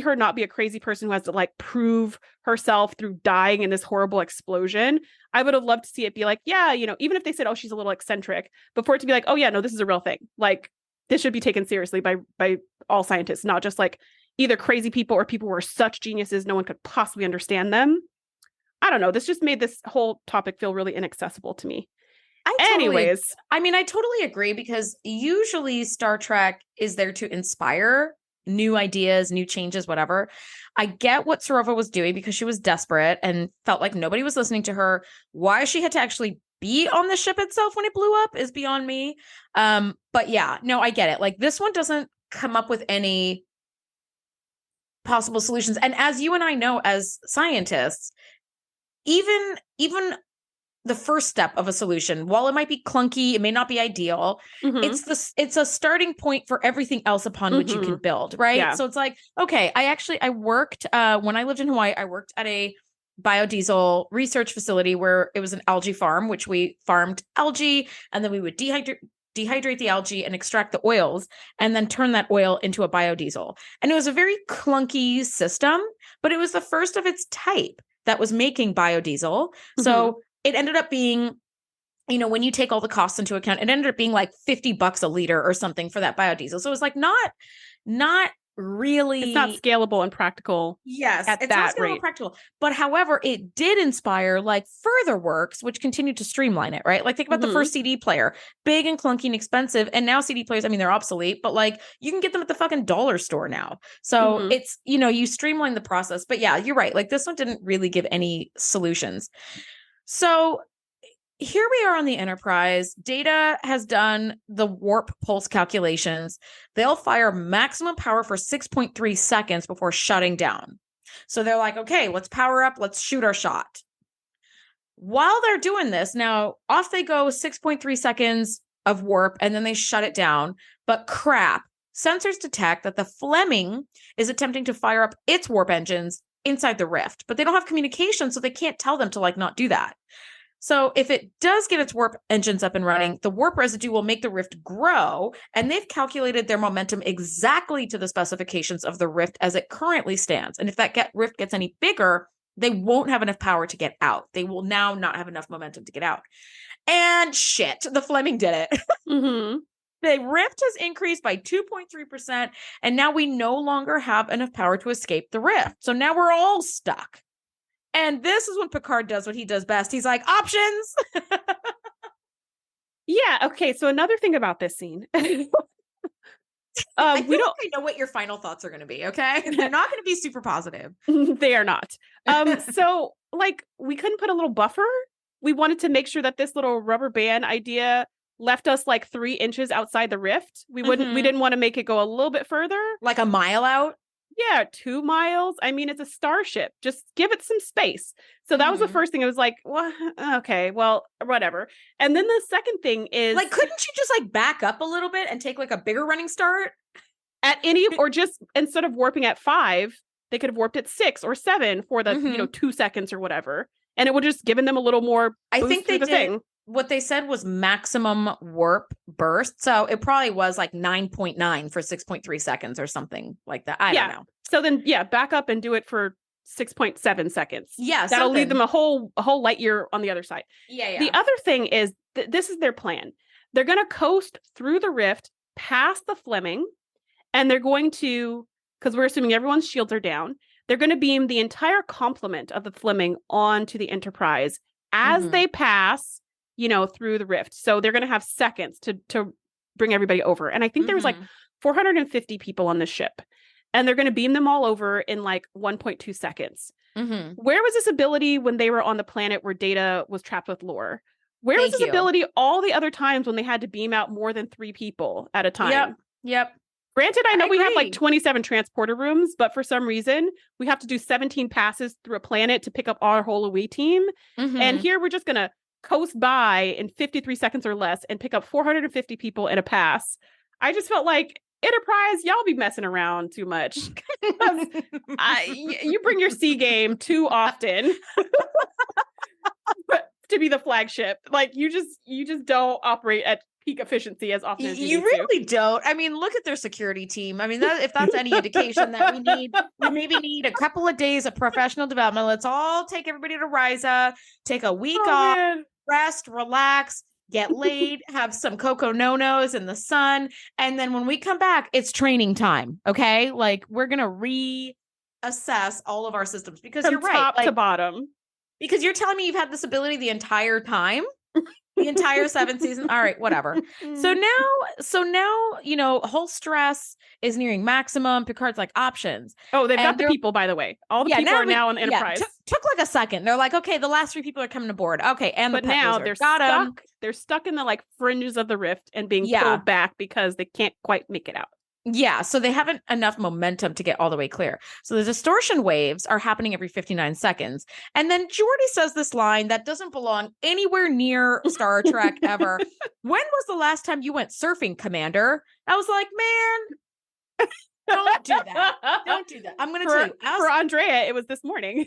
her not be a crazy person who has to like prove herself through dying in this horrible explosion. I would have loved to see it be like, even if they said, oh, she's a little eccentric, but for it to be like, oh yeah, no, this is a real thing. Like, this should be taken seriously by all scientists, not just like either crazy people or people who are such geniuses no one could possibly understand them. I don't know. This just made this whole topic feel really inaccessible to me. I totally agree, because usually Star Trek is there to inspire new ideas, new changes, whatever. I get what Sarova was doing because she was desperate and felt like nobody was listening to her. Why she had to actually be on the ship itself when it blew up is beyond me. But yeah, no, I get it. Like, this one doesn't come up with any possible solutions. And as you and I know, as scientists, even the first step of a solution, while it might be clunky, it may not be ideal, it's a starting point for everything else upon which you can build, right? Yeah. So it's like, okay, I worked, when I lived in Hawaii, I worked at a biodiesel research facility where it was an algae farm, which we farmed algae, and then we would dehydrate the algae and extract the oils and then turn that oil into a biodiesel. And it was a very clunky system, but it was the first of its type that was making biodiesel. So it ended up being, when you take all the costs into account, it ended up being like $50 a liter or something for that biodiesel. So it was like not really, it's not scalable and practical. Yes, it's not scalable and practical. But however, it did inspire like further works, which continued to streamline it, right? Like, think about the first CD player, big and clunky and expensive. And now CD players, I mean, they're obsolete, but like, you can get them at the fucking dollar store now. So it's, you streamline the process. But yeah, you're right. Like, this one didn't really give any solutions. So here we are on the Enterprise. Data has done the warp pulse calculations. They'll fire maximum power for 6.3 seconds before shutting down. So they're like, okay, let's power up. Let's shoot our shot. While they're doing this, now off they go, 6.3 seconds of warp, and then they shut it down. But crap, sensors detect that the Fleming is attempting to fire up its warp engines inside the rift, but they don't have communication, so they can't tell them to like not do that. So if it does get its warp engines up and running, the warp residue will make the rift grow, and they've calculated their momentum exactly to the specifications of the rift as it currently stands. And if that rift gets any bigger, they won't have enough power to get out. They will now not have enough momentum to get out. And shit, the Fleming did it. The rift has increased by 2.3%, and now we no longer have enough power to escape the rift. So now we're all stuck. And this is when Picard does what he does best. He's like, options. Yeah. Okay. So another thing about this scene. I know what your final thoughts are going to be. Okay. They're not going to be super positive. They are not. So like, we couldn't put a little buffer. We wanted to make sure that this little rubber band idea left us like 3 inches outside the rift. We didn't want to make it go a little bit further. Like a mile out? Yeah, 2 miles. I mean, it's a starship. Just give it some space. So that was the first thing. It was like, well, okay, well, whatever. And then the second thing is, like, couldn't you just like back up a little bit and take like a bigger running start? Or just instead of warping at 5, they could have warped at 6 or 7 for the 2 seconds or whatever. And it would just given them a little more. I think they did. what they said was maximum warp burst. So it probably was like 9.9 for 6.3 seconds or something like that. I don't know. So then, back up and do it for 6.7 seconds. Yeah. That'll leave them a whole light year on the other side. Yeah. The other thing is this is their plan. They're going to coast through the rift past the Fleming, and they're going to, because we're assuming everyone's shields are down, they're going to beam the entire complement of the Fleming onto the Enterprise as they pass, through the rift. So they're going to have seconds to bring everybody over. And I think there was like 450 people on the ship, and they're going to beam them all over in like 1.2 seconds. Where was this ability when they were on the planet where Data was trapped with Lore? Where was this ability all the other times when they had to beam out more than 3 people at a time? Yep. Granted, I know we have like 27 transporter rooms, but for some reason, we have to do 17 passes through a planet to pick up our whole away team. And here we're just going to coast by in 53 seconds or less and pick up 450 people in a pass. I just felt like, Enterprise, y'all be messing around too much. You bring your C game too often. To be the flagship. Like you just don't operate at peak efficiency as often as you really don't. I mean, look at their security team. I mean, if that's any indication that we maybe need a couple of days of professional development. Let's all take everybody to Ryza, take a week off, rest, relax, get laid, have some cocoa no-nos in the sun. And then when we come back, it's training time. Okay. Like we're going to reassess all of our systems because you're right. Top to bottom. Because you're telling me you've had this ability the entire time, the entire 7th season. All right, whatever. So now, whole stress is nearing maximum. Picard's like options. Oh, they've got the people, by the way. All the people are now on the Enterprise. Took like a second. They're like, okay, the last 3 people are coming aboard. Okay, and but now they're stuck. They're stuck in the like fringes of the rift and being pulled back because they can't quite make it out. Yeah, so they haven't enough momentum to get all the way clear. So the distortion waves are happening every 59 seconds. And then Geordi says this line that doesn't belong anywhere near Star Trek ever. When was the last time you went surfing, Commander? I was like, man, don't do that. Don't do that. I'm going to tell you. For Andrea, it was this morning.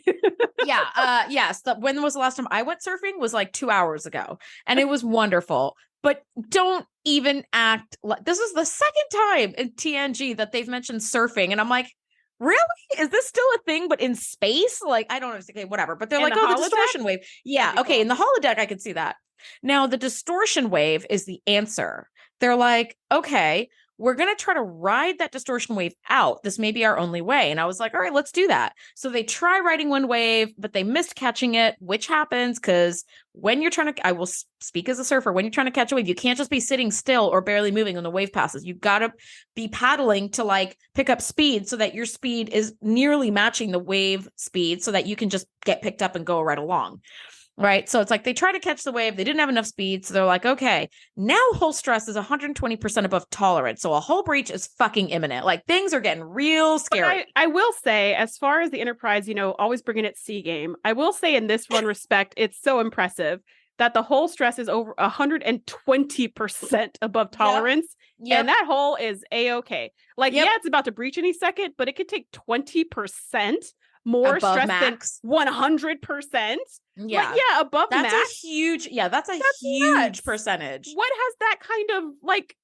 Yes. When was the last time I went surfing? Was like 2 hours ago. And it was wonderful. But don't even act like this is the second time in TNG that they've mentioned surfing. And I'm like, really? Is this still a thing, but in space? Like, I don't know. Okay, whatever. But they're like, the distortion wave. Yeah. Okay. Cool. In the holodeck, I could see that. Now, the distortion wave is the answer. They're like, okay, we're going to try to ride that distortion wave out. This may be our only way. And I was like, all right, let's do that. So they try riding one wave, but they missed catching it, which happens because when you're trying to, I will speak as a surfer, when you're trying to catch a wave, you can't just be sitting still or barely moving when the wave passes. You've got to be paddling to like pick up speed so that your speed is nearly matching the wave speed so that you can just get picked up and go right along. Right. So it's like they try to catch the wave. They didn't have enough speed. So they're like, okay, now hull stress is 120% above tolerance. So a hull breach is fucking imminent. Like things are getting real scary. I will say, as far as the Enterprise, always bringing its C game, I will say in this one respect, it's so impressive that the hull stress is over 120% above tolerance. Yep. And that hull is A-okay. Like, it's about to breach any second, but it could take 20% more above stress max. Than 100%. Yeah. Like, above that's max. A huge, that's huge nuts. Percentage. What has that kind of like,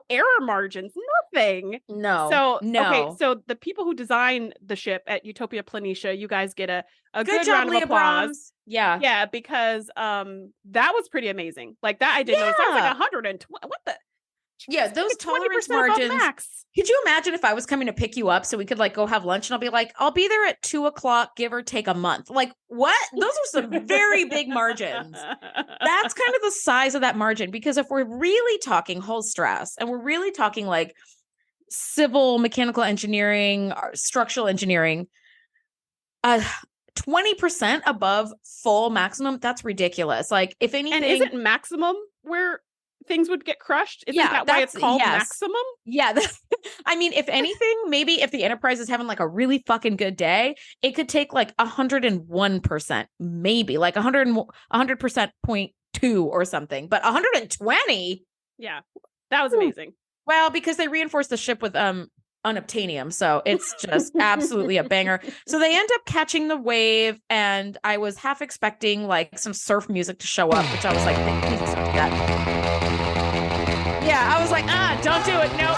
error margins? Nothing. No. So, okay. So the people who design the ship at Utopia Planitia, you guys get a good job, round of Leah applause. Brahms. Yeah. Yeah. Because that was pretty amazing. Like that I didn't know. So I was like 120. What the? Yeah, those tolerance margins. Could you imagine if I was coming to pick you up so we could like go have lunch and I'll be like, I'll be there at 2:00, give or take a month. Like what? Those are some very big margins. That's kind of the size of that margin, because if we're really talking hull stress and we're really talking like civil, mechanical engineering, or structural engineering, 20% above full maximum, that's ridiculous. Like if anything, and isn't maximum where things would get crushed? Isn't that why it's called maximum? Yeah. I mean, if anything, maybe if the Enterprise is having like a really fucking good day, it could take like 101%, maybe like 100% 0.2 or something, but 120. Yeah, that was amazing. Well, because they reinforced the ship with unobtainium. So it's just absolutely a banger. So they end up catching the wave, and I was half expecting like some surf music to show up, which I was like, please don't do that. Yeah, I was like, don't do it. No.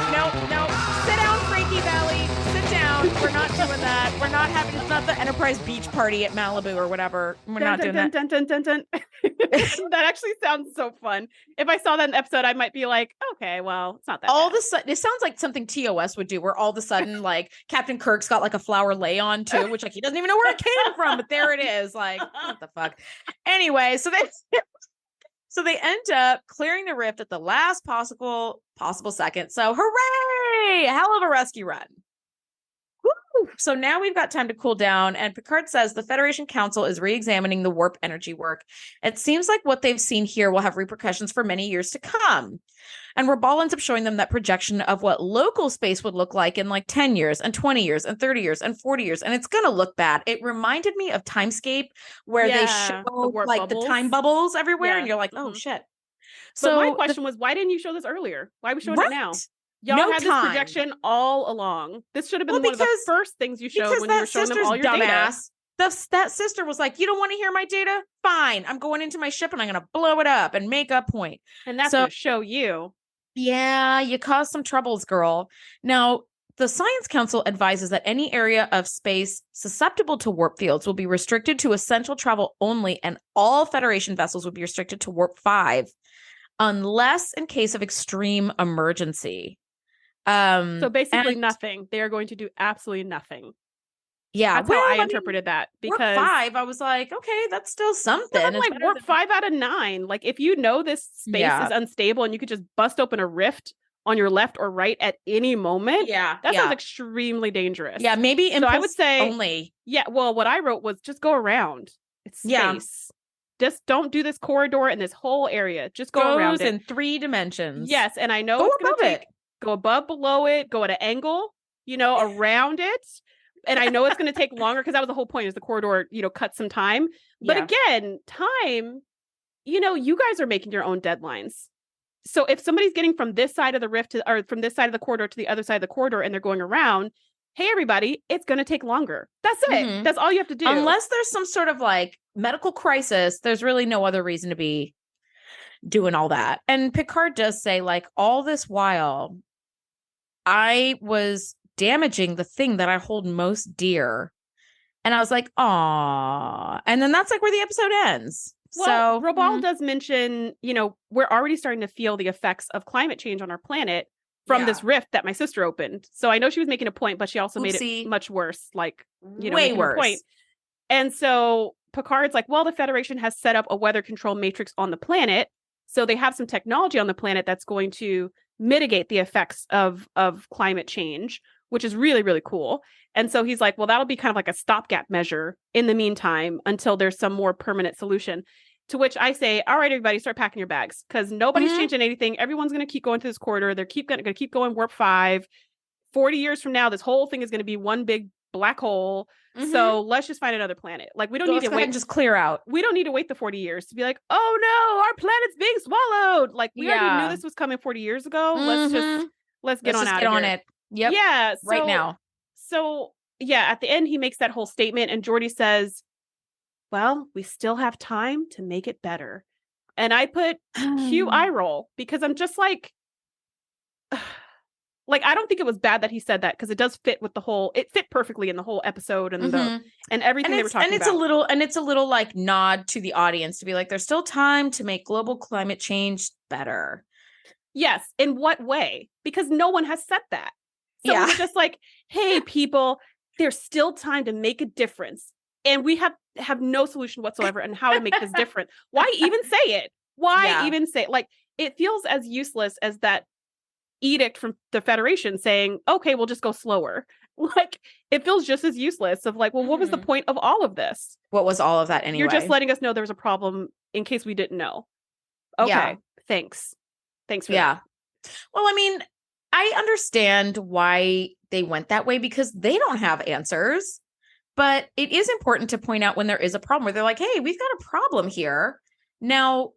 Sit down, Frankie Valley. Sit down. We're not doing that. We're not having, it's not the Enterprise beach party at Malibu or whatever. We're not doing that. That actually sounds so fun. If I saw that in the episode, I might be like, okay, well, it's not that All bad. of a sudden, it sounds like something TOS would do, where all of a sudden, like Captain Kirk's got like a flower lay on too, which like he doesn't even know where it came from, but there it is. Like, what the fuck? Anyway, so they end up clearing the rift at the last possible second. So hooray! Hell of a rescue run. Woo! So now we've got time to cool down, and Picard says the Federation Council is re-examining the warp energy work. It seems like what they've seen here will have repercussions for many years to come. And Rabal ends up showing them that projection of what local space would look like in like 10 years and 20 years and 30 years and 40 years. And it's going to look bad. It reminded me of Timescape, where they show like bubbles. The time bubbles everywhere. Yeah. And you're like, oh, shit. So my question was, why didn't you show this earlier? Why are we showing it now? Y'all had this projection all along. This should have been one of the first things you showed when you were showing them all your data. That sister was like, you don't want to hear my data? Fine. I'm going into my ship and I'm going to blow it up and make a point. And that's going to show you. Yeah, you caused some troubles, girl. Now, the Science Council advises that any area of space susceptible to warp fields will be restricted to essential travel only, and all Federation vessels will be restricted to warp 5, unless in case of extreme emergency. So basically nothing. They are going to do absolutely nothing. Yeah, that's how I interpreted that. Because warp 5, I was like, okay, that's still something. Like warp 5 out of 9. Like if you know this space is unstable and you could just bust open a rift on your left or right at any moment. Yeah, that sounds extremely dangerous. Yeah, maybe impulse I would say only. Yeah, well, what I wrote was just go around. It's space. Yeah. Just don't do this corridor and this whole area. Just go around it in 3 dimensions. Yes, and I know it's going to go above, below it, go at an angle, around it. And I know it's going to take longer because that was the whole point, is the corridor, cut some time. But again, time, you guys are making your own deadlines. So if somebody's getting from this side of the rift or from this side of the corridor to the other side of the corridor and they're going around, hey, everybody, it's going to take longer. That's it. Mm-hmm. That's all you have to do. Unless there's some sort of like medical crisis, there's really no other reason to be doing all that. And Picard does say, like, all this while, I was damaging the thing that I hold most dear. And I was like, aw. And then that's like where the episode ends. Well, so Robal does mention, we're already starting to feel the effects of climate change on our planet from this rift that my sister opened. So I know she was making a point, but she also made it much worse, like, way worse. Point. And so Picard's like, well, the Federation has set up a weather control matrix on the planet. So they have some technology on the planet that's going to mitigate the effects of climate change, which is really, really cool. And so he's like, well, that'll be kind of like a stopgap measure in the meantime until there's some more permanent solution. To which I say, all right, everybody, start packing your bags, because nobody's changing anything. Everyone's going to keep going to this corridor. They're going to keep going warp 5. 40 years from now, this whole thing is going to be one big black hole. Mm-hmm. So let's just find another planet. Like, we don't need to wait and just clear out. We don't need to wait the 40 years to be like, oh no, our planet's being swallowed. Like, we already knew this was coming 40 years ago. Mm-hmm. Let's get on it. Yep. Yeah. Right now. So yeah, at the end, he makes that whole statement, and Geordi says, well, we still have time to make it better. And I put cue eye roll, because I'm just like, I don't think it was bad that he said that, because it does fit with it fit perfectly in the whole episode and and everything they were talking about. It's a little like nod to the audience to be like, there's still time to make global climate change better. Yes. In what way? Because no one has said that. So it's just like, hey, people, there's still time to make a difference. And we have no solution whatsoever on how to make this different. Why even say it? Why even say it? Like, it feels as useless as that edict from the Federation saying, okay, we'll just go slower. Like, it feels just as useless of like, well, what was the point of all of this? What was all of that anyway? You're just letting us know there was a problem in case we didn't know. Okay, thanks. Thanks for that. Well, I mean, I understand why they went that way, because they don't have answers. But it is important to point out when there is a problem where they're like, hey, we've got a problem here. Now,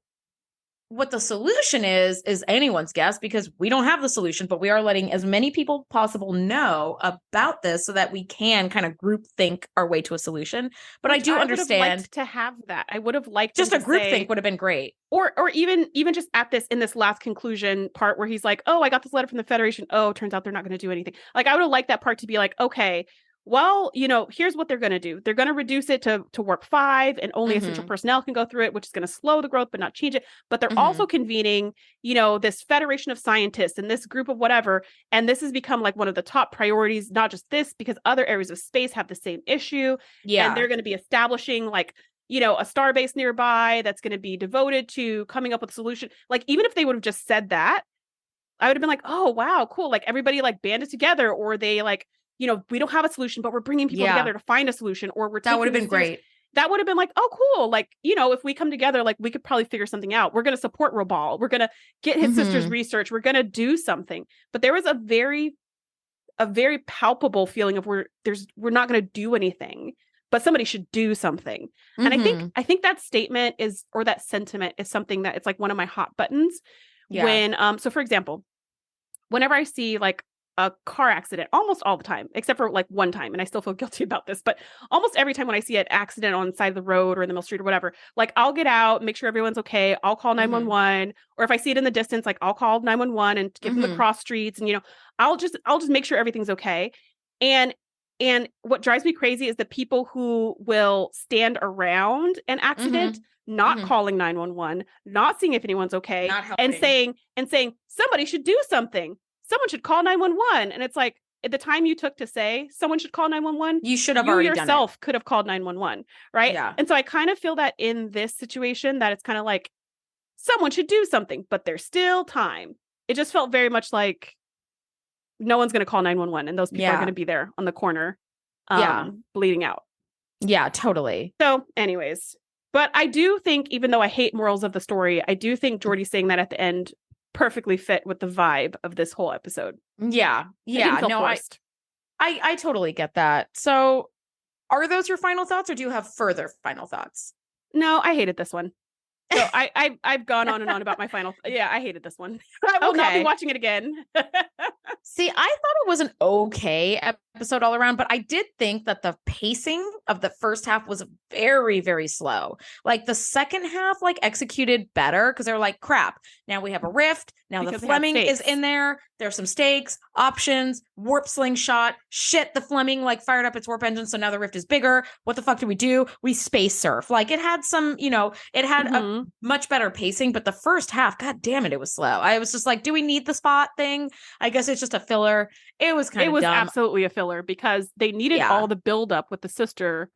what the solution is anyone's guess, because we don't have the solution, but we are letting as many people possible know about this so that we can kind of group think our way to a solution. But I do understand would have liked to have that. I would have liked just a group think would have been great. Or even just at in this last conclusion part where he's like, oh, I got this letter from the Federation. Oh, turns out they're not going to do anything. Like, I would have liked that part to be like, okay, well, here's what they're going to do. They're going to reduce it to warp 5 and only essential personnel can go through it, which is going to slow the growth, but not change it. But they're also convening, this Federation of scientists and this group of whatever. And this has become like one of the top priorities, not just this, because other areas of space have the same issue. Yeah. And they're going to be establishing like, a starbase nearby that's going to be devoted to coming up with a solution. Like, even if they would have just said that, I would have been like, oh, wow, cool. Like, everybody like banded together, or they like, we don't have a solution, but we're bringing people together to find a solution, or we're that would have been great. That would have been like, oh, cool. Like, if we come together, like we could probably figure something out. We're going to support Robal. We're going to get his sister's research. We're going to do something. But there was a very palpable feeling of we're not going to do anything, but somebody should do something. And I think that statement or that sentiment is something that it's like one of my hot buttons. Yeah. When, so for example, whenever I see like a car accident, almost all the time, except for like one time, and I still feel guilty about this, but almost every time when I see an accident on the side of the road or in the middle street or whatever, like I'll get out, make sure everyone's okay. I'll call 911, or if I see it in the distance, like I'll call 911 and give them the cross streets, and I'll just make sure everything's okay. And what drives me crazy is the people who will stand around an accident, not calling 911, not seeing if anyone's okay, and saying somebody should do something. Someone should call 911. And it's like, at the time you took to say someone should call 911, you should have already yourself done it. Could have called 911. Right. Yeah. And so I kind of feel that in this situation that it's kind of like someone should do something, but there's still time. It just felt very much like no one's going to call 911 and those people are going to be there on the corner, bleeding out. Yeah, totally. So anyways, but I do think, even though I hate morals of the story, I do think Geordi saying that at the end perfectly fit with the vibe of this whole episode. Yeah. No, I totally get that. So are those your final thoughts, or do you have further final thoughts? No, I hated this one. So I've gone on and on about my final. Yeah, I hated this one. I will not be watching it again. See, I thought it was an okay episode all around, but I did think that the pacing of the first half was very, very slow. Like the second half, like executed better, because they're like, crap, now we have a rift. Now because the Fleming is in there. There's some stakes, options, warp slingshot. Shit, the Fleming like fired up its warp engine, so now the rift is bigger. What the fuck do we do? We space surf. Like it had some, it had a much better pacing, but the first half, god damn it, it was slow. I was just like, do we need the spot thing? I guess it's just a filler. It was kind of dumb. It was absolutely a filler, because they needed all the buildup with the sister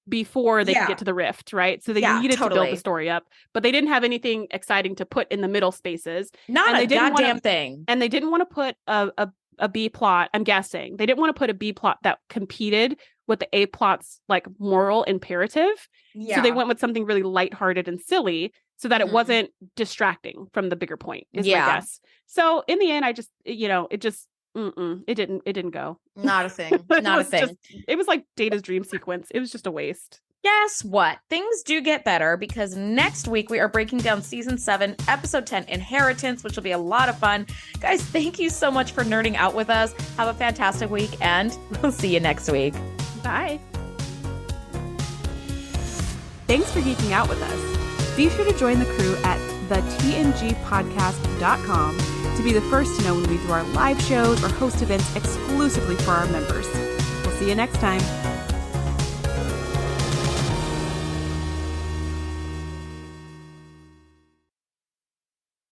before they could get to the rift, right? So they needed to build the story up, but they didn't have anything exciting to put in the middle spaces. Not a goddamn thing. And they didn't want to put a B plot. I'm guessing they didn't want to put a B plot that competed with the A plot's like moral imperative. Yeah. So they went with something really lighthearted and silly, so that it wasn't distracting from the bigger point, is my guess. So in the end, I just, it just, it didn't go. Not a thing. Not a thing. It was like Data's dream sequence. It was just a waste. Guess what? Things do get better, because next week we are breaking down season 7, episode 10, Inheritance, which will be a lot of fun. Guys, thank you so much for nerding out with us. Have a fantastic week, and we'll see you next week. Bye. Thanks for geeking out with us. Be sure to join the crew at thetngpodcast.com to be the first to know when we do our live shows or host events exclusively for our members. We'll see you next time.